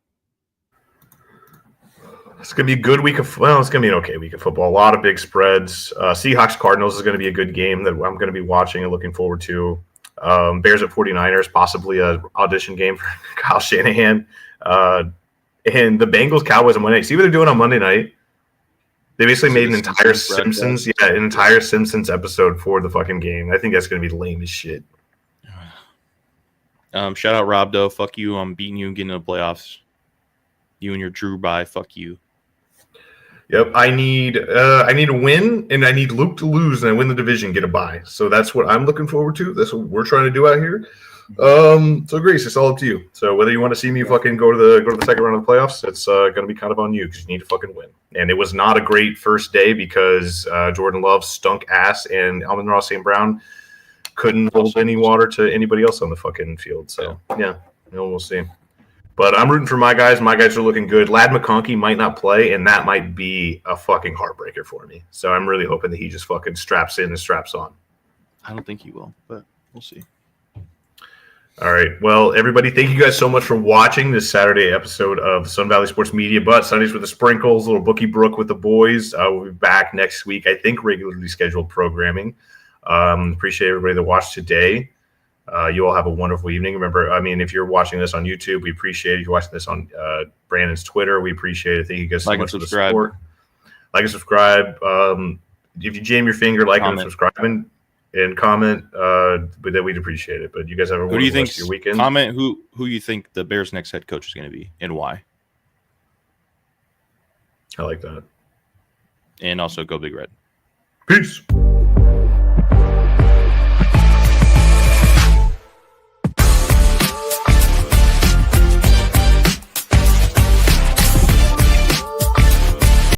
It's going to be a good week it's going to be an okay week of football. A lot of big spreads. Seahawks-Cardinals is going to be a good game that I'm going to be watching and looking forward to. Bears at 49ers, possibly an audition game for Kyle Shanahan. And the Bengals-Cowboys on Monday night. See what they're doing on Monday night? They basically made an entire Simpsons episode for the fucking game. I think that's going to be lame as shit. Shout out Rob, though. Fuck you. I'm beating you and getting into the playoffs. You and your Drew bye. Fuck you. Yep, I need a win, and I need Luke to lose, and I win the division, get a bye. So that's what I'm looking forward to. That's what we're trying to do out here. So Grace, it's all up to you. So whether you want to see me fucking go to the second round of the playoffs, it's going to be kind of on you because you need to fucking win. And it was not a great first day because Jordan Love stunk ass, and Amon-Ra St. Brown couldn't hold any water to anybody else on the fucking field. So yeah, we'll see. But I'm rooting for my guys. My guys are looking good. Ladd McConkey might not play, and that might be a fucking heartbreaker for me. So I'm really hoping that he just fucking straps in and straps on. I don't think he will, but we'll see. All right. Well, everybody, thank you guys so much for watching this Saturday episode of Sun Valley Sports Media. But Sundays with the Sprinkles, little Bookie Brook with the boys. We'll be back next week. I think regularly scheduled programming. Appreciate everybody that watched today. You all have a wonderful evening. Remember, if you're watching this on YouTube, we appreciate it. If you're watching this on Brandon's Twitter, we appreciate it. Thank you guys so much for the support. Like and subscribe. If you jam your finger, like and subscribe and comment, but then we'd appreciate it. But you guys have a wonderful rest of your weekend. Comment who you think the Bears' next head coach is going to be and why. I like that. And also go Big Red. Peace.